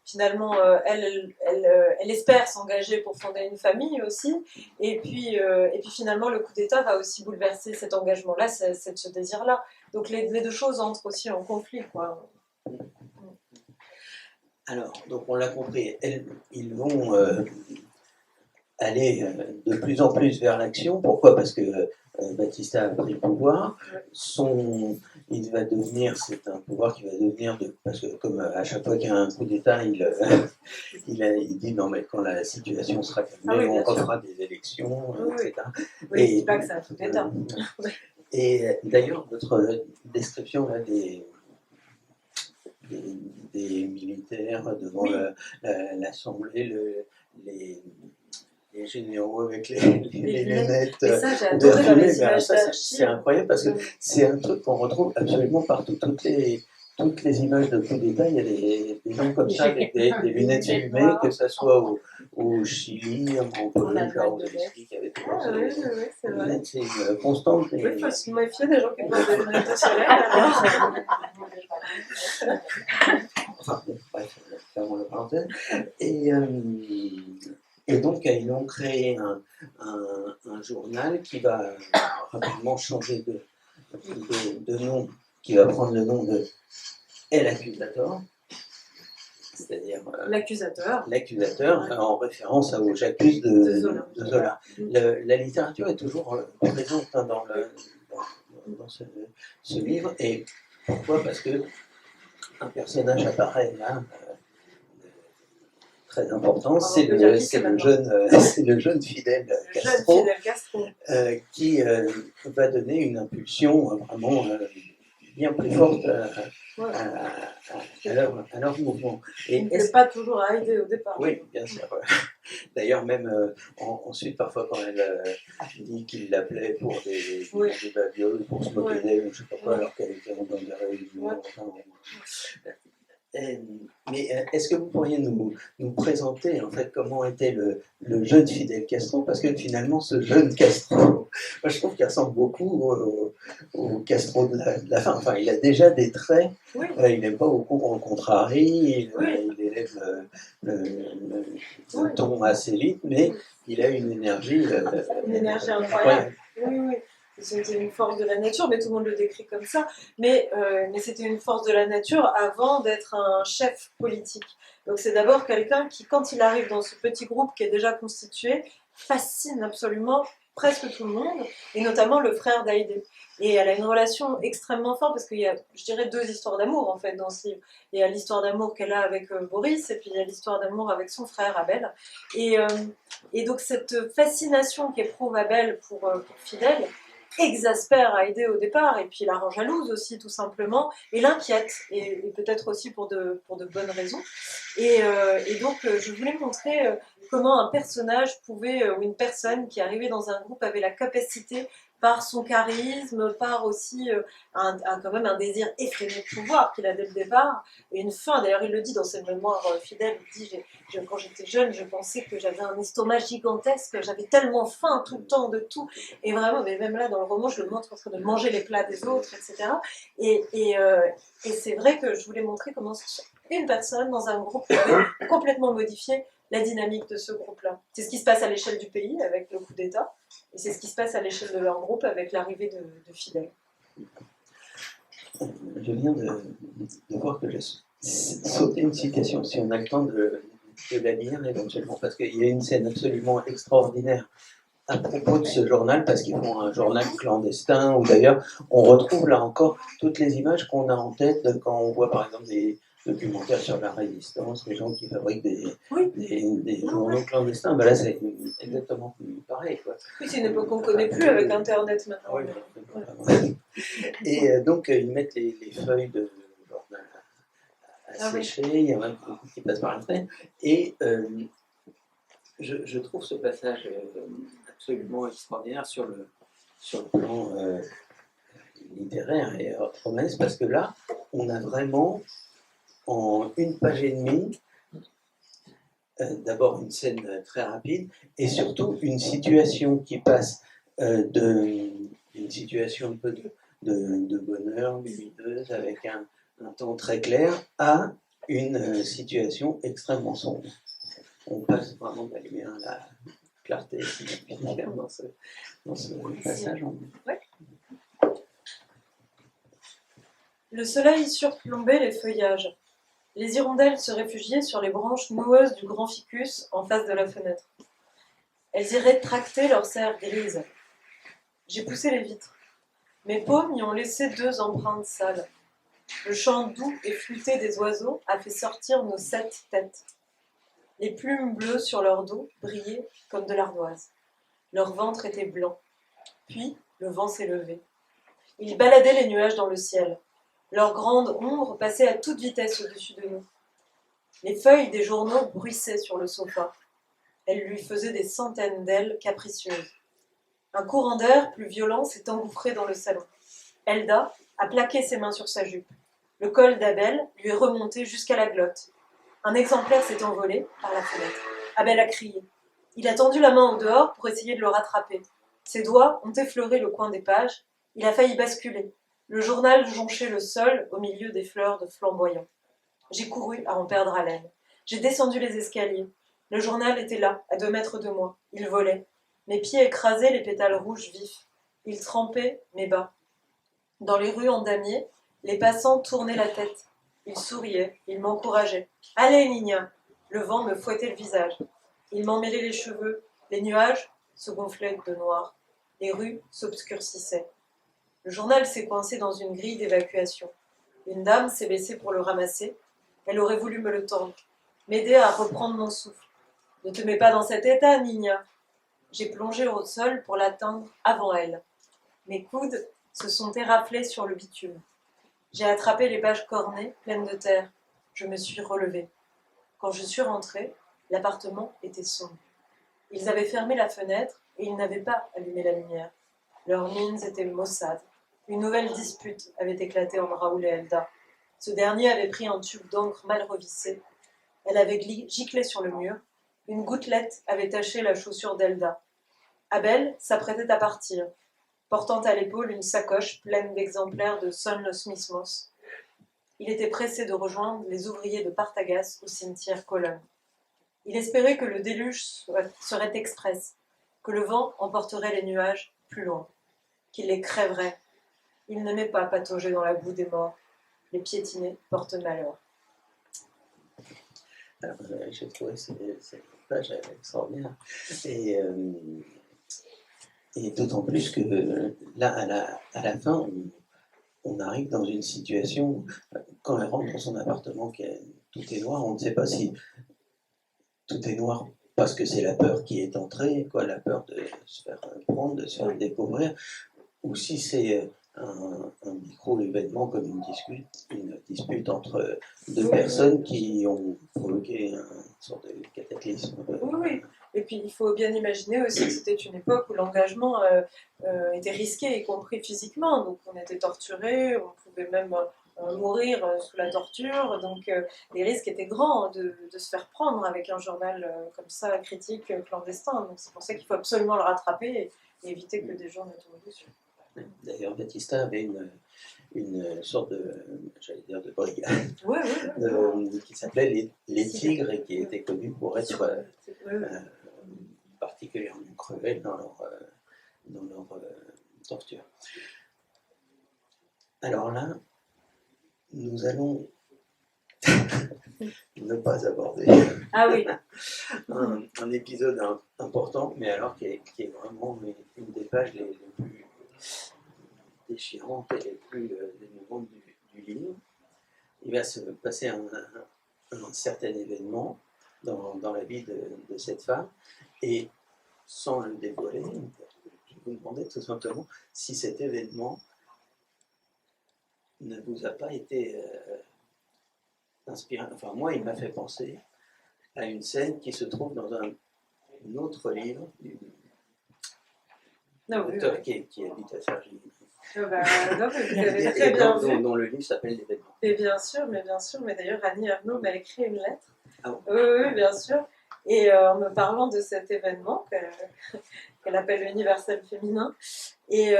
finalement elle espère s'engager pour fonder une famille aussi, et puis finalement le coup d'État va aussi bouleverser cet engagement-là, ce désir-là. Donc les deux choses entrent aussi en conflit, quoi. Alors, donc on l'a compris, ils vont aller de plus en plus vers l'action. Pourquoi? Parce que Batista a pris le pouvoir. Il va devenir, c'est un pouvoir qui va devenir, parce que comme à chaque fois qu'il y a un coup d'État, il dit non mais quand la situation sera calmée, on refera des élections, etc. Oui, il ne dit pas que c'est un coup d'État. Et d'ailleurs, votre description là, des militaires devant l'Assemblée, les généraux avec les lunettes. Mais ça, j'ai adoré dans les images d'archives. C'est incroyable parce que c'est un truc qu'on retrouve absolument partout. Toutes les images de coup d'État, il y a des gens comme ça avec des lunettes fumées, que ce soit au Chili, en Pologne, là, où qui avait c'est vrai. C'est une constante. Oui, il faut se méfier des gens qui portent des lunettes de soleil. Enfin, bref, fermons la parenthèse. Et donc, ils ont créé un journal qui va rapidement changer de nom, qui va prendre le nom de El Accusator, c'est-à-dire l'accusateur, en référence au J'accuse de Zola. La littérature est toujours présente dans ce livre. Et pourquoi? Parce que un personnage apparaît là, très important, c'est le jeune Fidel Castro, qui va donner une impulsion vraiment bien plus forte à leur mouvement. Il ne plaît pas toujours à aider au départ. Oui, bien sûr. D'ailleurs, même ensuite, parfois, quand elle dit qu'il l'appelait pour des babioles, pour se moquer d'elle, ou je ne sais pas quoi, alors qu'elle était dans des réunions. Mais est-ce que vous pourriez nous présenter en fait comment était le jeune Fidel Castro? Parce que finalement, ce jeune Castro, moi, je trouve qu'il ressemble beaucoup au Castro de la fin. Enfin, il a déjà des traits. Il n'aime pas beaucoup en contrarie. Il élève le ton assez vite, mais il a une énergie. Une énergie incroyable. Oui. C'était une force de la nature, mais tout le monde le décrit comme ça. Mais c'était une force de la nature avant d'être un chef politique. Donc c'est d'abord quelqu'un qui, quand il arrive dans ce petit groupe qui est déjà constitué, fascine absolument presque tout le monde, et notamment le frère d'Haïdé. Et elle a une relation extrêmement forte, parce qu'il y a, je dirais, deux histoires d'amour, en fait, dans ce livre. Il y a l'histoire d'amour qu'elle a avec Boris, et puis il y a l'histoire d'amour avec son frère, Abel. Et donc cette fascination qu'éprouve Abel pour Fidel exaspère Haïdé au départ, et puis la rend jalouse aussi, tout simplement, et l'inquiète, et peut-être aussi pour de bonnes raisons. Et donc, je voulais montrer comment un personnage pouvait, ou une personne qui arrivait dans un groupe avait la capacité, par son charisme, par aussi quand même un désir effréné de pouvoir qu'il a dès le départ, et une faim. D'ailleurs, il le dit dans ses mémoires fidèles, il dit quand j'étais jeune, je pensais que j'avais un estomac gigantesque, j'avais tellement faim tout le temps de tout, et vraiment, mais même là dans le roman, je le montre en train de manger les plats des autres, etc. Et c'est vrai que je voulais montrer comment une personne dans un groupe pouvait complètement modifier la dynamique de ce groupe-là. C'est ce qui se passe à l'échelle du pays avec le coup d'État, et c'est ce qui se passe à l'échelle de leur groupe avec l'arrivée de fidèles. Je viens de voir que j'ai sauté une citation, si on a le temps de la lire éventuellement, parce qu'il y a une scène absolument extraordinaire à propos de ce journal, parce qu'ils font un journal clandestin, où d'ailleurs on retrouve là encore toutes les images qu'on a en tête quand on voit par exemple des documentaires sur la résistance, les gens qui fabriquent des journaux clandestins. Ben là c'est exactement pareil, quoi. Oui, c'est une époque qu'on ne connaît plus avec Internet maintenant. Oui, ouais. Et donc ils mettent les feuilles de journal à sécher, il y en a beaucoup qui passent par la fenêtre, et je trouve ce passage absolument extraordinaire sur le plan littéraire et romanesque, parce que là, on a vraiment, en une page et demie, d'abord une scène très rapide, et surtout une situation qui passe d'une situation un peu de bonheur, lumineuse, avec un temps très clair, à une situation extrêmement sombre. On passe vraiment de la lumière à la clarté dans ce passage. Ouais. Le soleil surplombait les feuillages. Les hirondelles se réfugiaient sur les branches noueuses du grand ficus en face de la fenêtre. Elles y rétractaient leurs serres grises. J'ai poussé les vitres. Mes paumes y ont laissé 2 empreintes sales. Le chant doux et flûté des oiseaux a fait sortir nos 7 têtes. Les plumes bleues sur leur dos brillaient comme de l'ardoise. Leur ventre était blanc. Puis, le vent s'est levé. Il baladait les nuages dans le ciel. Leur grande ombre passait à toute vitesse au-dessus de nous. Les feuilles des journaux bruissaient sur le sofa. Elles lui faisaient des centaines d'ailes capricieuses. Un courant d'air plus violent s'est engouffré dans le salon. Elda a plaqué ses mains sur sa jupe. Le col d'Abel lui est remonté jusqu'à la glotte. Un exemplaire s'est envolé par la fenêtre. Abel a crié. Il a tendu la main au dehors pour essayer de le rattraper. Ses doigts ont effleuré le coin des pages. Il a failli basculer. Le journal jonchait le sol au milieu des fleurs de flamboyant. J'ai couru à en perdre haleine. J'ai descendu les escaliers. Le journal était là, à 2 mètres de moi. Il volait. Mes pieds écrasaient les pétales rouges vifs. Il trempait mes bas. Dans les rues en damier, les passants tournaient la tête. Ils souriaient, ils m'encourageaient. « Allez, Nina !» Le vent me fouettait le visage. Il m'emmêlait les cheveux. Les nuages se gonflaient de noir. Les rues s'obscurcissaient. Le journal s'est coincé dans une grille d'évacuation. Une dame s'est baissée pour le ramasser. Elle aurait voulu me le tendre, m'aider à reprendre mon souffle. « Ne te mets pas dans cet état, Nina !» J'ai plongé au sol pour l'atteindre avant elle. Mes coudes se sont éraflés sur le bitume. J'ai attrapé les pages cornées, pleines de terre. Je me suis relevée. Quand je suis rentrée, l'appartement était sombre. Ils avaient fermé la fenêtre et ils n'avaient pas allumé la lumière. Leurs mines étaient maussades. Une nouvelle dispute avait éclaté entre Raoul et Elda. Ce dernier avait pris un tube d'encre mal revissé. Elle avait giclé sur le mur. Une gouttelette avait taché la chaussure d'Elda. Abel s'apprêtait à partir, portant à l'épaule une sacoche pleine d'exemplaires de Sonless Mismos. Il était pressé de rejoindre les ouvriers de Partagas au cimetière Colonne. Il espérait que le déluge serait express, que le vent emporterait les nuages plus loin, qu'il les crèverait. Il n'aimait pas patauger dans la boue des morts. Les piétinés portent malheur. Alors, j'ai trouvé cette page extraordinaire. Et d'autant plus que là, à la fin, on arrive dans une situation, quand elle rentre dans son appartement, tout est noir, on ne sait pas si tout est noir parce que c'est la peur qui est entrée, quoi, la peur de se faire prendre, de se faire découvrir, ou si c'est un micro-événement comme une dispute entre 2 personnes qui ont provoqué une sorte de cataclysme. Oui. Et puis il faut bien imaginer aussi que c'était une époque où l'engagement était risqué, y compris physiquement. Donc on était torturé, on pouvait même mourir sous la torture. Donc les risques étaient grands de se faire prendre avec un journal comme ça, critique, clandestin. Donc c'est pour ça qu'il faut absolument le rattraper et éviter que des gens ne tombent dessus. D'ailleurs, Battista avait une sorte de, j'allais dire, de brigade Ouais, ouais, ouais. qui s'appelait les Tigres et qui était connue pour être Ouais, ouais. particulièrement cruels dans leur torture. Alors là, nous allons ne pas aborder Ah oui, un épisode important, mais alors qui est vraiment une des pages les plus déchirantes et les plus émouvantes du livre. Il va se passer un certain événement dans la vie de cette femme, et sans le dévoiler, je vous demandais tout simplement si cet événement ne vous a pas été inspirant. Enfin, moi, il m'a fait penser à une scène qui se trouve dans un autre livre d'une non, oui, auteur oui. qui habite à Sergi. Ah bah, non, mais vous avez très bien vu. Dont le livre s'appelle L'événement. Et bien sûr, mais d'ailleurs, Annie Ernaux m'a écrit une lettre. Ah bon. Oui, oui, bien sûr. Et en me parlant de cet événement qu'elle appelle l'universel féminin. Et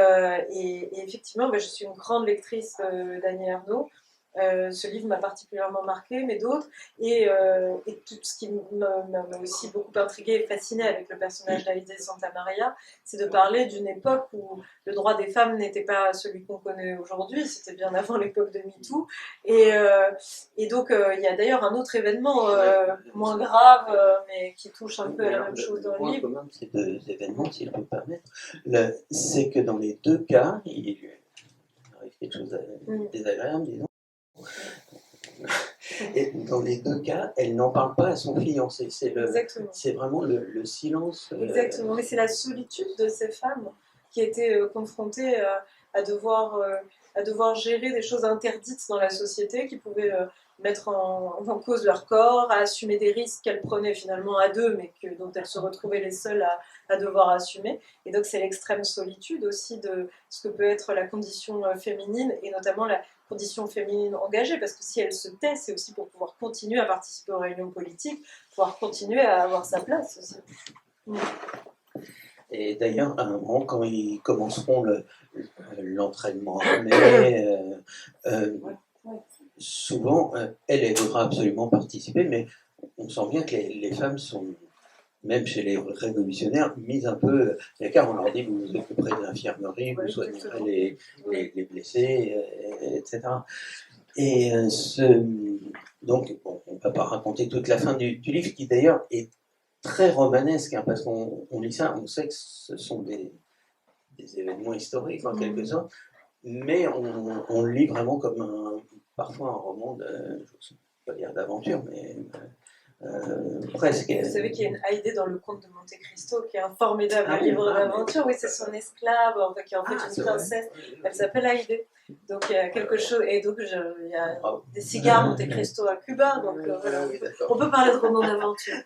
effectivement, je suis une grande lectrice d'Annie Ernaux. Ce livre m'a particulièrement marqué, mais d'autres. Et tout ce qui m'a aussi beaucoup intriguée et fascinée avec le personnage d'Aïdé Santa Maria, c'est de parler d'une époque où le droit des femmes n'était pas celui qu'on connaît aujourd'hui, c'était bien avant l'époque de MeToo. Et donc, il y a d'ailleurs un autre événement moins grave, mais qui touche un peu à la même chose dans le point livre. commun de ces deux événements, si je peux me permettre, c'est que dans les deux cas, il arrive quelque chose de désagréable, disons. Et dans les deux cas, elle n'en parle pas à son fiancé. C'est vraiment le silence. Exactement, mais c'est la solitude de ces femmes qui étaient confrontées à devoir gérer des choses interdites dans la société, qui pouvaient mettre en cause leur corps, à assumer des risques qu'elles prenaient finalement à deux, mais dont elles se retrouvaient les seules à devoir assumer. Et donc c'est l'extrême solitude aussi de ce que peut être la condition féminine, et notamment la condition féminine engagée, parce que si elle se tait, c'est aussi pour pouvoir continuer à participer aux réunions politiques, pouvoir continuer à avoir sa place aussi. Et d'ailleurs, à un moment, quand ils commenceront l'entraînement armé, souvent, elle voudra absolument participer, mais on sent bien que les femmes sont, même chez les révolutionnaires, mises un peu à l'écart. On leur dit, vous vous occuperez de l'infirmerie, vous soignerez les blessés, etc. Et donc, bon, on ne va pas raconter toute la fin du livre, qui d'ailleurs est très romanesque, hein, parce qu'on lit ça, on sait que ce sont des événements historiques en quelque sorte, mais on le lit vraiment comme parfois un roman je ne sais pas dire d'aventure, mais presque. Vous savez qu'il y a une Haïdé dans Le Comte de Monte Cristo, qui est un formidable livre d'aventure. Oui, c'est son esclave, qui est en fait une princesse. Elle s'appelle Haïdé. Donc il y a quelque chose, et donc il y a des cigares Monte Cristo à Cuba, donc voilà, on peut parler de roman d'aventure.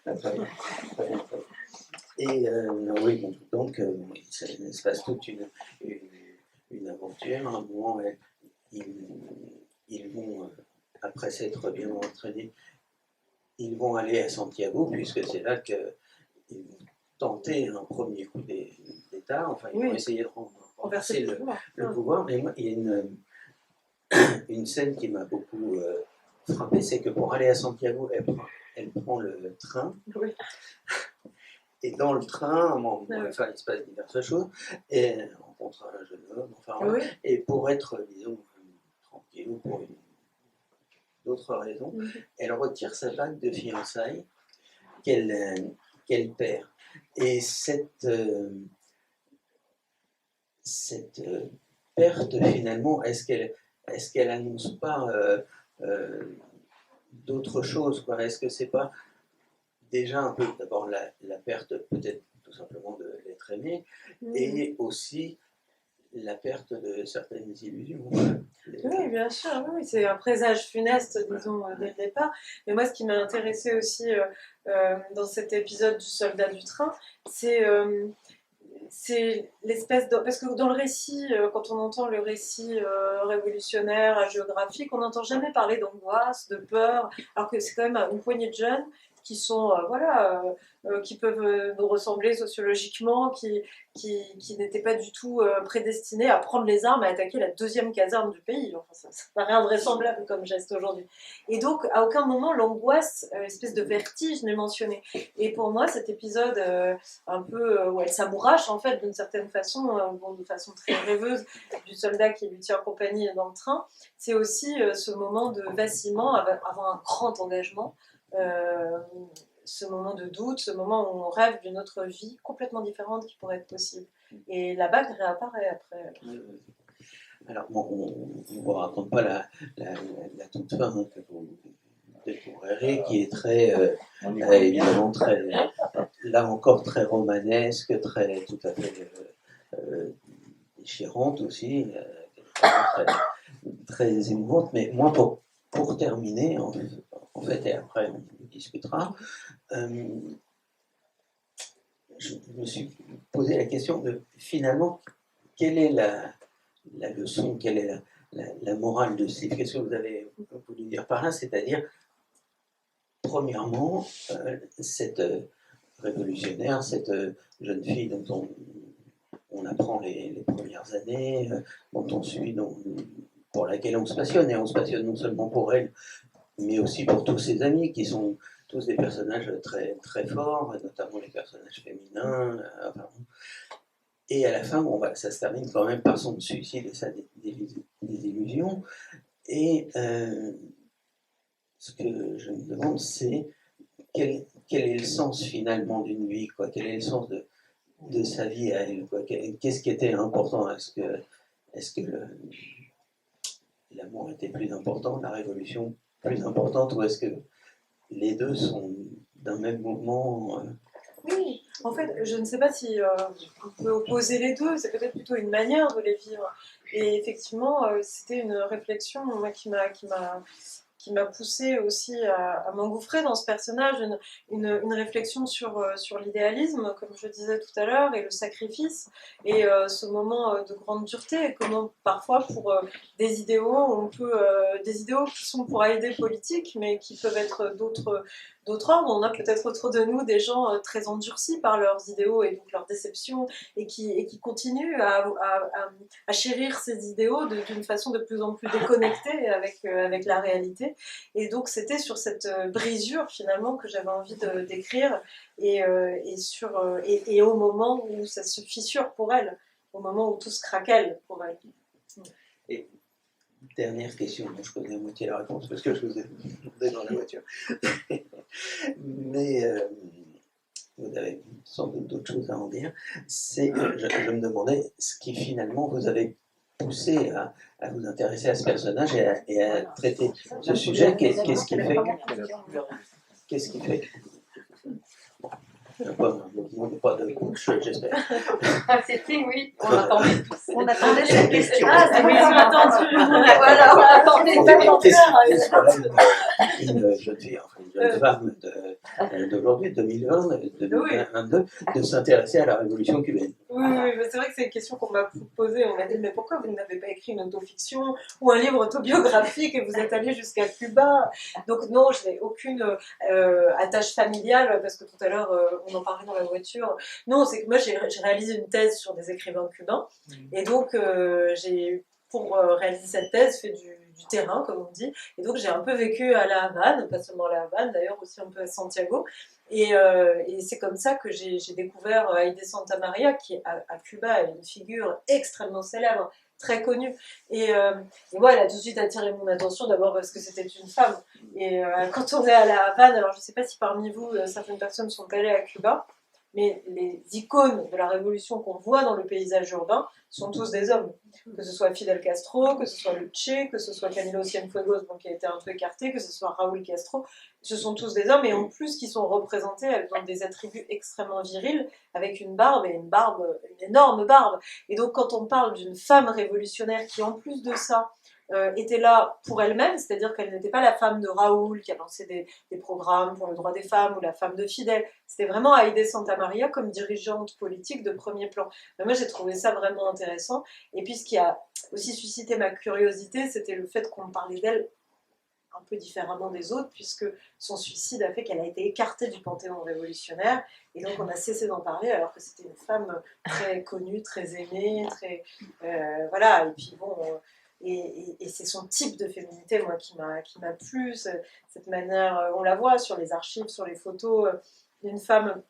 Et oui, donc il se passe toute une aventure. À un moment, ils vont, après s'être bien entraînés, ils vont aller à Santiago, puisque c'est là qu'ils vont tenter un premier coup d'État. Enfin, ils vont essayer de renverser le pouvoir. Mais moi, il y a une scène qui m'a beaucoup frappé, c'est que pour aller à Santiago, elle prend le train. Oui. Et dans le train, il se passe diverses choses, et elle rencontre un jeune homme, et pour être, disons, tranquille, ou pour d'autres raisons, elle retire sa bague de fiançailles qu'elle perd. Et cette perte, finalement, est-ce qu'elle annonce pas d'autres choses, quoi? Est-ce que c'est pas déjà un peu, d'abord la perte peut-être tout simplement de l'être aimé, et aussi la perte de certaines illusions. Oui, bien sûr, oui, c'est un présage funeste, disons, dès le départ. Mais moi, ce qui m'a intéressé aussi dans cet épisode du soldat du train, c'est l'espèce de... Parce que dans le récit, quand on entend le récit révolutionnaire, géographique, on n'entend jamais parler d'angoisse, de peur, alors que c'est quand même une poignée de jeunes qui sont, qui peuvent nous ressembler sociologiquement, qui n'étaient pas du tout prédestinés à prendre les armes et à attaquer la deuxième caserne du pays. Enfin, ça n'a rien de vraisemblable comme geste aujourd'hui. Et donc, à aucun moment, l'angoisse, espèce de vertige n'est mentionnée. Et pour moi, cet épisode un peu où elle s'amourache, en fait, d'une certaine façon, de façon très rêveuse, du soldat qui lui tient compagnie dans le train, c'est aussi ce moment de vacillement avant un grand engagement. Ce moment de doute, ce moment où on rêve d'une autre vie complètement différente qui pourrait être possible. Et la bague réapparaît après. Alors, bon, on ne vous raconte pas la toute fin que vous découvrirez, qui est très, évidemment, très, là encore, très romanesque, tout à fait déchirante aussi, très, très émouvante. Mais moi, pour terminer, en fait, et après on discutera, je me suis posé la question de finalement quelle est la leçon, quelle est la morale de ce livre. Qu'est-ce que vous avez voulu dire par là? C'est-à-dire, premièrement, cette révolutionnaire, cette jeune fille dont on apprend les premières années, dont on suit, pour laquelle on se passionne, et on se passionne non seulement pour elle, mais aussi pour tous ses amis qui sont tous des personnages très, très forts, notamment les personnages féminins. Et à la fin, ça se termine quand même par son suicide et sa désillusion. Et ce que je me demande, c'est quel est le sens finalement d'une vie, quoi. Quel est le sens de sa vie à elle, quoi. Qu'est-ce qui était important? Est-ce que l'amour était plus important, la révolution plus importante, ou est-ce que les deux sont d'un même mouvement? Oui, en fait, je ne sais pas si on peut opposer les deux, c'est peut-être plutôt une manière de les vivre. Et effectivement, c'était une réflexion moi, qui m'a poussée aussi à m'engouffrer dans ce personnage, une réflexion sur l'idéalisme, comme je disais tout à l'heure, et le sacrifice, et ce moment de grande dureté, et comment parfois pour des idéaux, des idéaux qui sont pour aider politique, mais qui peuvent être d'autres ordres. On a peut-être autour de nous des gens très endurcis par leurs idéaux et donc leurs déceptions, et qui continuent à chérir ces idéaux d'une façon de plus en plus déconnectée avec la réalité. Et donc c'était sur cette brisure finalement que j'avais envie d'écrire, et au moment où ça se fissure pour elle, au moment où tout se craquelle pour elle. Et dernière question, dont je connais à moitié la réponse parce que je vous ai demandé dans la voiture. Mais vous avez sans doute d'autres choses à en dire. Je me demandais ce qui finalement vous avait poussé à vous intéresser à ce personnage et à traiter ce sujet. Qu'est-ce qui fait pas de couche, j'espère. C'était, oui, on attendait tous. On attendait cette question. Ah, c'est oui, attendu. Voilà, on attendait une jeune fille, enfin une jeune femme d'aujourd'hui, 2022, de s'intéresser à la révolution cubaine. Oui, mais c'est vrai que c'est une question qu'on m'a posée. On m'a dit, mais pourquoi vous n'avez pas écrit une autofiction ou un livre autobiographique et vous êtes allé jusqu'à Cuba? Donc non, je n'ai aucune attache familiale, parce que tout à l'heure, on en parlait dans la voiture. Non, c'est que moi, j'ai réalisé une thèse sur des écrivains cubains. Et donc, j'ai, pour réaliser cette thèse, fait du terrain, comme on dit. Et donc, j'ai un peu vécu à La Havane, pas seulement à La Havane, d'ailleurs aussi un peu à Santiago. Et c'est comme ça que j'ai découvert Aide Santa Maria, qui à Cuba est une figure extrêmement célèbre, très connue. Et moi, elle a tout de suite attiré mon attention, d'abord parce que c'était une femme. Et quand on est à La Havane, alors je ne sais pas si parmi vous, certaines personnes sont allées à Cuba, mais les icônes de la révolution qu'on voit dans le paysage urbain sont tous des hommes. Que ce soit Fidel Castro, que ce soit le Che, que ce soit Camilo Cienfuegos, qui a été un peu écarté, que ce soit Raúl Castro, ce sont tous des hommes, et en plus qui sont représentés avec des attributs extrêmement virils, avec une barbe, une énorme barbe. Et donc quand on parle d'une femme révolutionnaire qui, en plus de ça, était là pour elle-même, c'est-à-dire qu'elle n'était pas la femme de Raoul qui a lancé des programmes pour le droit des femmes, ou la femme de Fidel. C'était vraiment Aide Santa Maria comme dirigeante politique de premier plan. Mais moi, j'ai trouvé ça vraiment intéressant. Et puis, ce qui a aussi suscité ma curiosité, c'était le fait qu'on parlait d'elle un peu différemment des autres, puisque son suicide a fait qu'elle a été écartée du panthéon révolutionnaire, et donc on a cessé d'en parler, alors que c'était une femme très connue, très aimée, très... voilà, et puis bon... Et c'est son type de féminité, moi, qui m'a plu, cette manière, on la voit sur les archives, sur les photos, d'une femme,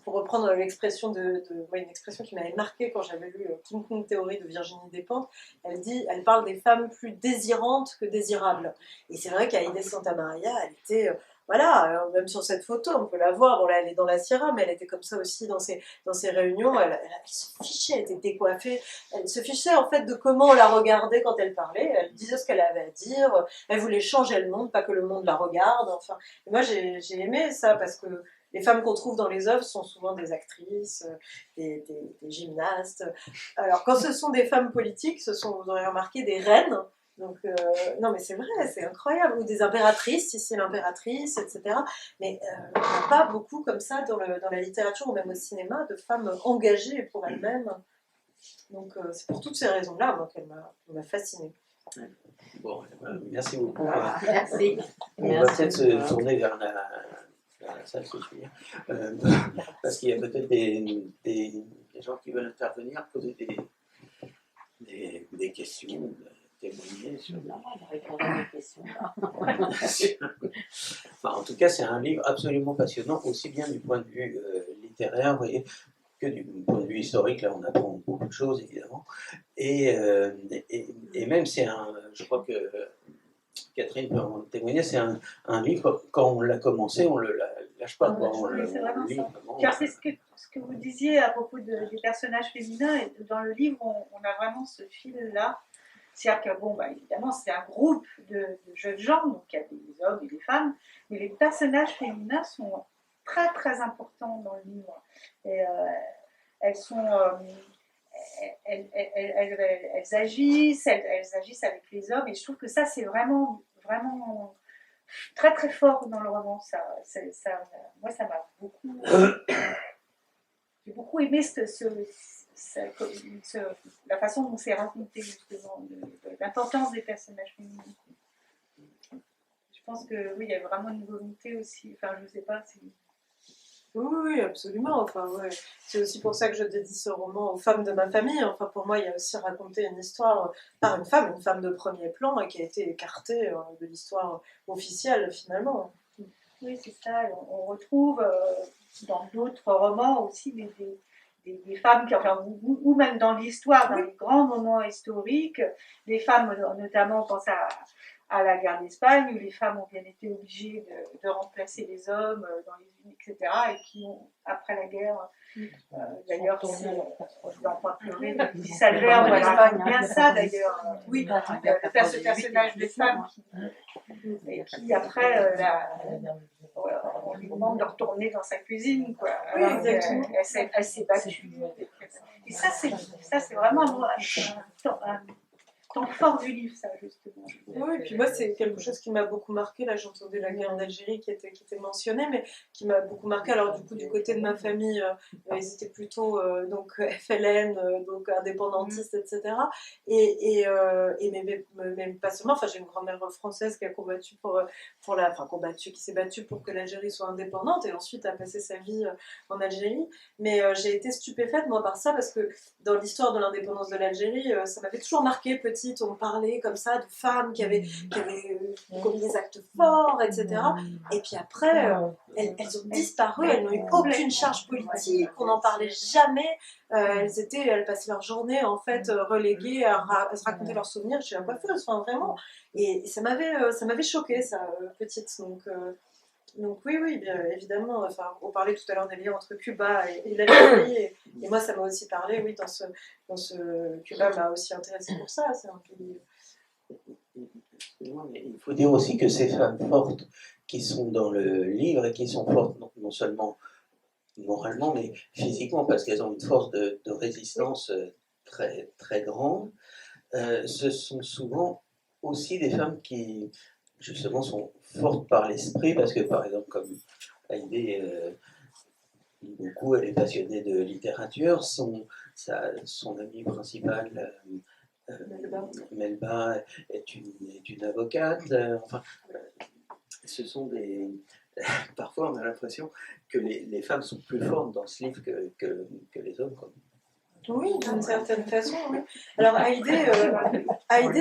pour reprendre l'expression une expression qui m'avait marquée quand j'avais lu King Kong Theory de Virginie Despentes, elle parle des femmes plus désirantes que désirables. Et c'est vrai qu'Aïdé Santa Maria, elle était... voilà, même sur cette photo, on peut la voir. Bon, là, elle est dans la Sierra, mais elle était comme ça aussi dans ses réunions. Elle se fichait, elle était décoiffée. Elle se fichait en fait de comment on la regardait quand elle parlait. Elle disait ce qu'elle avait à dire. Elle voulait changer le monde, pas que le monde la regarde. Enfin, et moi, j'ai aimé ça parce que les femmes qu'on trouve dans les œuvres sont souvent des actrices, des gymnastes. Alors, quand ce sont des femmes politiques, ce sont, vous aurez remarqué, des reines. Donc, non, mais c'est vrai, c'est incroyable. Ou des impératrices, si c'est l'impératrice, etc. Mais il n'y a pas beaucoup comme ça dans la littérature ou même au cinéma de femmes engagées pour elles-mêmes. Donc, c'est pour toutes ces raisons-là, moi, qu'elle m'a fascinée. Bon, merci beaucoup. Merci. On va peut-être se tourner vers la salle, si je puis dire. Parce qu'il y a peut-être des gens qui veulent intervenir, poser des questions, témoigner sur... Non, il répondra à mes questions. Enfin, en tout cas, c'est un livre absolument passionnant, aussi bien du point de vue littéraire, vous voyez, que du point de vue historique. Là, on apprend beaucoup de choses, évidemment. Et même, je crois que Catherine peut en témoigner, c'est un livre, quand on l'a commencé, on ne le lâche pas. C'est vraiment ça. Car c'est ce que vous disiez à propos des personnages féminins, et dans le livre, on a vraiment ce fil-là. C'est-à-dire que, bon, évidemment, c'est un groupe de jeunes gens, donc il y a des hommes et des femmes, mais les personnages féminins sont très, très importants dans le livre. Et elles sont... elles agissent avec les hommes, et je trouve que ça, c'est vraiment, vraiment très, très fort dans le roman. Moi, ça m'a beaucoup... J'ai beaucoup aimé la façon dont c'est raconté, justement, l'importance des personnages féminins. Je pense que oui, il y a vraiment une volonté aussi. Enfin, je ne sais pas si... Oui, absolument. Enfin, ouais. C'est aussi pour ça que je dédie ce roman aux femmes de ma famille. Enfin, pour moi, il y a aussi raconté une histoire par une femme de premier plan, et qui a été écartée de l'histoire officielle, finalement. Oui, c'est ça. On retrouve dans d'autres romans aussi des femmes, ou même dans l'histoire, dans les grands moments historiques, des femmes, notamment, on pense à la guerre d'Espagne, où les femmes ont bien été obligées de remplacer les hommes dans les usines, etc., et qui ont, après la guerre, d'ailleurs, dans Point pleuré, de Salvert, voilà, bien ça d'ailleurs. Oui, ce personnage de femme qui après, on lui demande de retourner dans sa cuisine, quoi. Oui, exactement. Elle s'est battue. Et ça, c'est vraiment un temps fort du livre, ça, justement. Oui, et puis moi, c'est quelque chose qui m'a beaucoup marqué. Là, j'entendais la guerre d'Algérie qui était mentionnée, mais qui m'a beaucoup marqué. Alors, du coup, du côté de ma famille, ils étaient plutôt donc FLN, donc indépendantistes, etc. Mais pas seulement. Enfin, j'ai une grand-mère française qui a combattu qui s'est battue pour que l'Algérie soit indépendante, et ensuite a passé sa vie en Algérie. Mais j'ai été stupéfaite, moi, par ça, parce que dans l'histoire de l'indépendance de l'Algérie, ça m'avait toujours marqué. Petite, on parlait comme ça de femmes qui avaient commis des actes forts, etc. Et puis après, elles ont disparu, elles n'ont eu aucune charge politique, on n'en parlait jamais. Elles passaient leur journée en fait reléguées à se raconter leurs souvenirs chez la coiffeuse, enfin vraiment. Et ça m'avait choquée, ça, petite. Donc oui, bien évidemment. Enfin, on parlait tout à l'heure des liens entre Cuba et l'Algérie, et moi ça m'a aussi parlé. Oui, Cuba m'a aussi intéressée pour ça. C'est un pays. Il faut dire aussi que ces femmes fortes qui sont dans le livre, et qui sont fortes non seulement moralement, mais physiquement, parce qu'elles ont une force de résistance très, très grande, ce sont souvent aussi des femmes qui, justement, sont fortes par l'esprit, parce que, par exemple, comme Haïdé lit beaucoup, elle est passionnée de littérature, son ami principal, Melba est une avocate. Enfin, ce sont des. Parfois, on a l'impression que les femmes sont plus fortes dans ce livre que les hommes. Quoi. Oui, d'une certaine façon, oui. Alors, Haïdé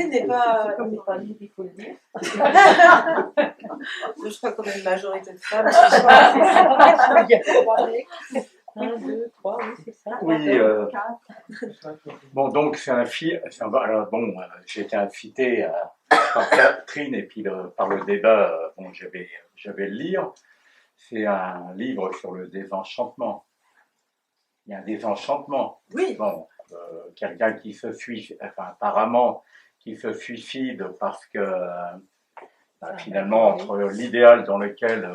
n'est pas. C'est pas nous qu'il faut le dire. Je crois qu'on a une majorité de femmes ce soir. Un, deux, trois, oui, c'est ça. Oui, bon, donc c'est un film. Alors, bon, j'ai été invité par Catherine et puis par le débat, bon, j'avais le lire. C'est un livre sur le désenchantement. Il y a un désenchantement. Oui. Bon, quelqu'un qui se suicide, enfin, apparemment, qui se suicide parce que finalement, entre l'idéal dans lequel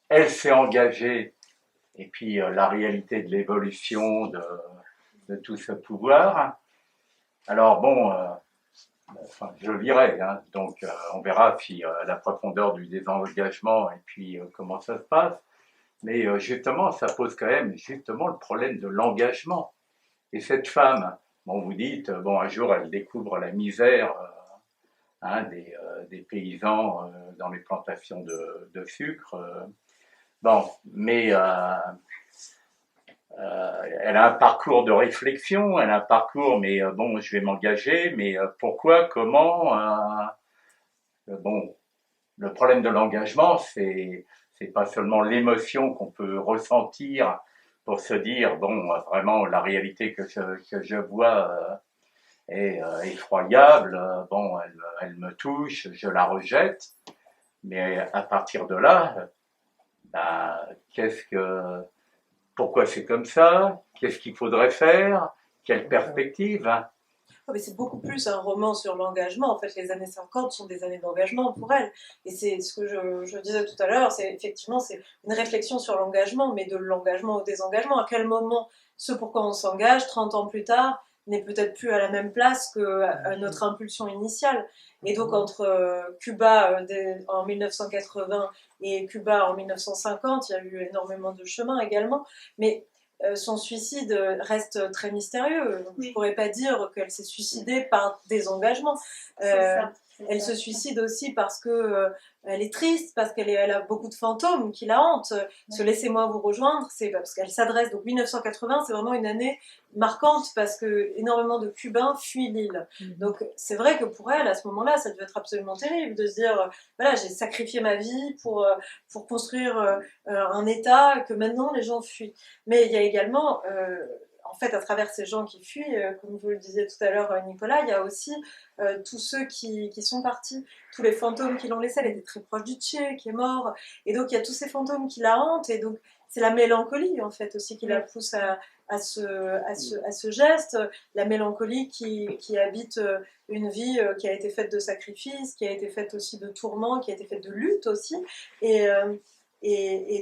elle s'est engagée et puis la réalité de l'évolution de tout ce pouvoir. Alors bon, enfin, je lirai, hein, donc on verra si la profondeur du désengagement et puis comment ça se passe. Mais justement, ça pose quand même justement le problème de l'engagement. Et cette femme, bon, vous dites, bon, un jour, elle découvre la misère des paysans dans les plantations de sucre. Bon, mais elle a un parcours de réflexion, elle a un parcours, mais bon, je vais m'engager, mais pourquoi, comment bon, le problème de l'engagement, c'est pas seulement l'émotion qu'on peut ressentir pour se dire, bon, vraiment, la réalité que je vois est effroyable, bon, elle me touche, je la rejette, mais à partir de là, ben, pourquoi c'est comme ça? Qu'est-ce qu'il faudrait faire? Quelle perspective? Oh, mais c'est beaucoup plus un roman sur l'engagement. En fait, les années 50 sont des années d'engagement pour elle. Et c'est ce que je disais tout à l'heure, c'est effectivement c'est une réflexion sur l'engagement, mais de l'engagement au désengagement. À quel moment ce pourquoi on s'engage, 30 ans plus tard, n'est peut-être plus à la même place que notre impulsion initiale. Et donc entre Cuba en 1980 et Cuba en 1950, il y a eu énormément de chemin également. Mais son suicide reste très mystérieux. Je ne pourrais pas dire qu'elle s'est suicidée par désengagement. Elle se suicide aussi parce que elle est triste, parce elle a beaucoup de fantômes qui la hantent. Se laissez-moi vous rejoindre, c'est parce qu'elle s'adresse. Donc 1980, c'est vraiment une année marquante parce que énormément de Cubains fuient l'île. Donc c'est vrai que pour elle, à ce moment-là, ça devait être absolument terrible de se dire voilà, j'ai sacrifié ma vie pour construire un État que maintenant les gens fuient. Mais il y a également en fait, à travers ces gens qui fuient, comme vous le disiez tout à l'heure, Nicolas, il y a aussi tous ceux qui sont partis, tous les fantômes qui l'ont laissé. Elle était très proche du Tché, qui est mort. Et donc, il y a tous ces fantômes qui la hantent. Et donc, c'est la mélancolie, en fait, aussi qui la pousse à ce geste. La mélancolie qui habite une vie qui a été faite de sacrifices, qui a été faite aussi de tourments, qui a été faite de lutte aussi. Et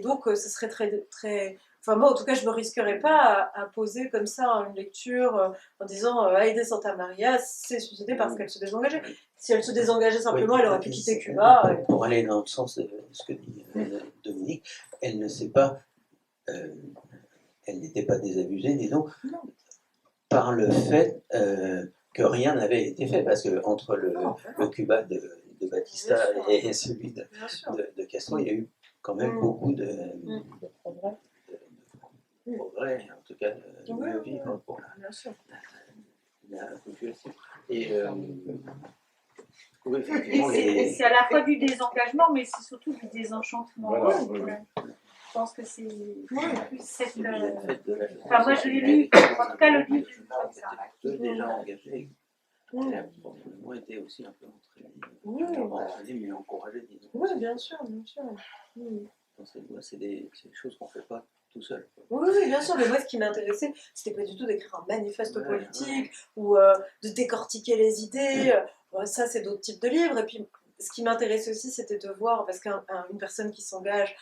donc, ce serait très... Enfin, moi, en tout cas, je ne me risquerais pas à poser comme ça une lecture en disant Haïdé Santa Maria s'est suicidée parce qu'elle se désengageait. Si elle se désengageait simplement, elle aurait pu quitter Cuba. Pour aller dans le sens de ce que dit Dominique, elle ne sait pas, elle n'était pas désabusée, disons, par le fait que rien n'avait été fait, parce que entre le Cuba de Batista et celui de Castro, il y a eu quand même beaucoup de progrès, en tout cas de mieux vivre pour la population. Et oui, effectivement, c'est à la fois du désengagement, mais c'est surtout du désenchantement. Voilà, Je pense que c'est plus cette. Enfin, moi, je l'ai lu, en tout cas, le livre, je crois que ça. Déjà engagé. Elle a probablement été aussi un peu entraînée, mais encouragée, disons. Oui, bien sûr, bien sûr. Dans cette voie, c'est des choses qu'on ne fait pas tout seul. Oui, bien sûr, mais moi, ce qui m'intéressait, c'était pas du tout d'écrire un manifeste politique ou de décortiquer les idées. Ça, c'est d'autres types de livres. Et puis, ce qui m'intéressait aussi, c'était de voir, parce qu'une personne qui s'engage,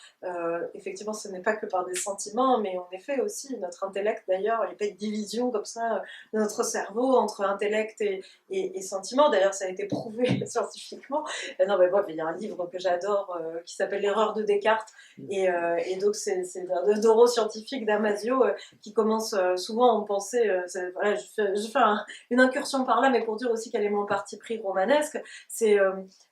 effectivement, ce n'est pas que par des sentiments, mais en effet aussi, notre intellect d'ailleurs, il n'y a pas de division comme ça de notre cerveau entre intellect et sentiment. D'ailleurs, ça a été prouvé scientifiquement. Non, mais bref, il y a un livre que j'adore qui s'appelle L'erreur de Descartes, et donc c'est un neuroscientifique Damasio qui commence souvent à penser, voilà, je fais une incursion par là, mais pour dire aussi qu'elle est mon parti pris romanesque.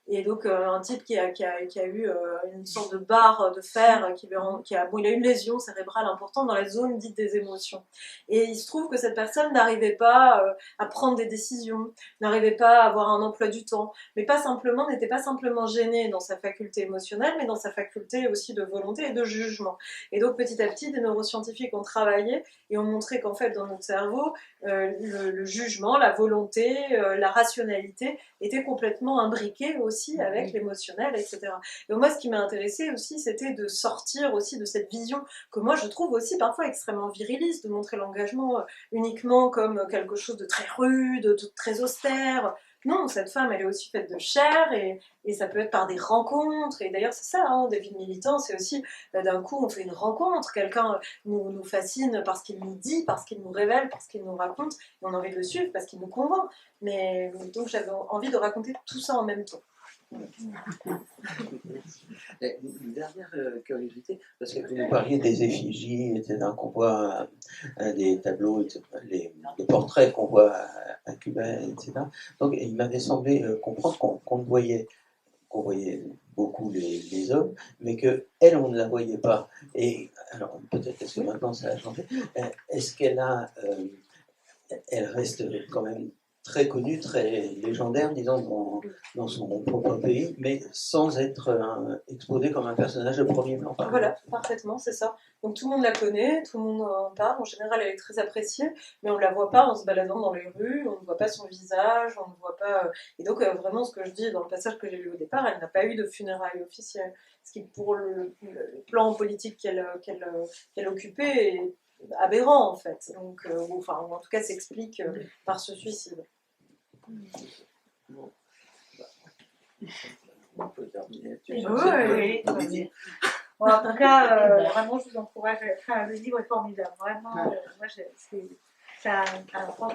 Et donc un type qui a eu une sorte de barre de fer, il a une lésion cérébrale importante dans la zone dite des émotions. Et il se trouve que cette personne n'arrivait pas à prendre des décisions, n'arrivait pas à avoir un emploi du temps, mais n'était pas simplement gêné dans sa faculté émotionnelle, mais dans sa faculté aussi de volonté et de jugement. Et donc petit à petit, des neuroscientifiques ont travaillé et ont montré qu'en fait dans notre cerveau, le jugement, la volonté, la rationalité étaient complètement imbriqués aussi avec l'émotionnel, etc. Donc moi, ce qui m'a intéressé aussi, c'était de sortir aussi de cette vision que moi je trouve aussi parfois extrêmement viriliste, de montrer l'engagement uniquement comme quelque chose de très rude, de très austère. Non, cette femme, elle est aussi faite de chair, et ça peut être par des rencontres. Et d'ailleurs, c'est ça, hein, des vies militants, c'est aussi, d'un coup, on fait une rencontre, quelqu'un nous fascine parce qu'il nous dit, parce qu'il nous révèle, parce qu'il nous raconte, et on a envie de le suivre parce qu'il nous convainc. Mais donc, j'avais envie de raconter tout ça en même temps. Une dernière curiosité, parce que vous nous parliez des effigies, etc., qu'on voit, des tableaux, etc., les portraits qu'on voit à Cuba, etc. Donc il m'avait semblé comprendre qu'on voyait beaucoup les hommes, mais qu'elle, on ne la voyait pas. Et alors peut-être est-ce que maintenant ça a changé, est-ce qu'elle elle reste quand même très connue, très légendaire, disons, dans son propre pays, mais sans être exposée comme un personnage de premier plan. Voilà, parfaitement, c'est ça. Donc tout le monde la connaît, tout le monde en parle. En général, elle est très appréciée, mais on ne la voit pas en se baladant dans les rues, on ne voit pas son visage, on ne voit pas... Et donc vraiment, ce que je dis dans le passage que j'ai lu au départ, elle n'a pas eu de funérailles officielles. Ce qui, pour le plan politique qu'elle occupait, est aberrant en fait. Donc, enfin, en tout cas, s'explique par ce suicide. On peut terminer. Oui. Bon, en tout cas, vraiment, je vous encourage. Le livre est formidable. Vraiment, moi,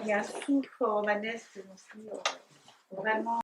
il y a un souffle romanesque dans ce livre. Vraiment.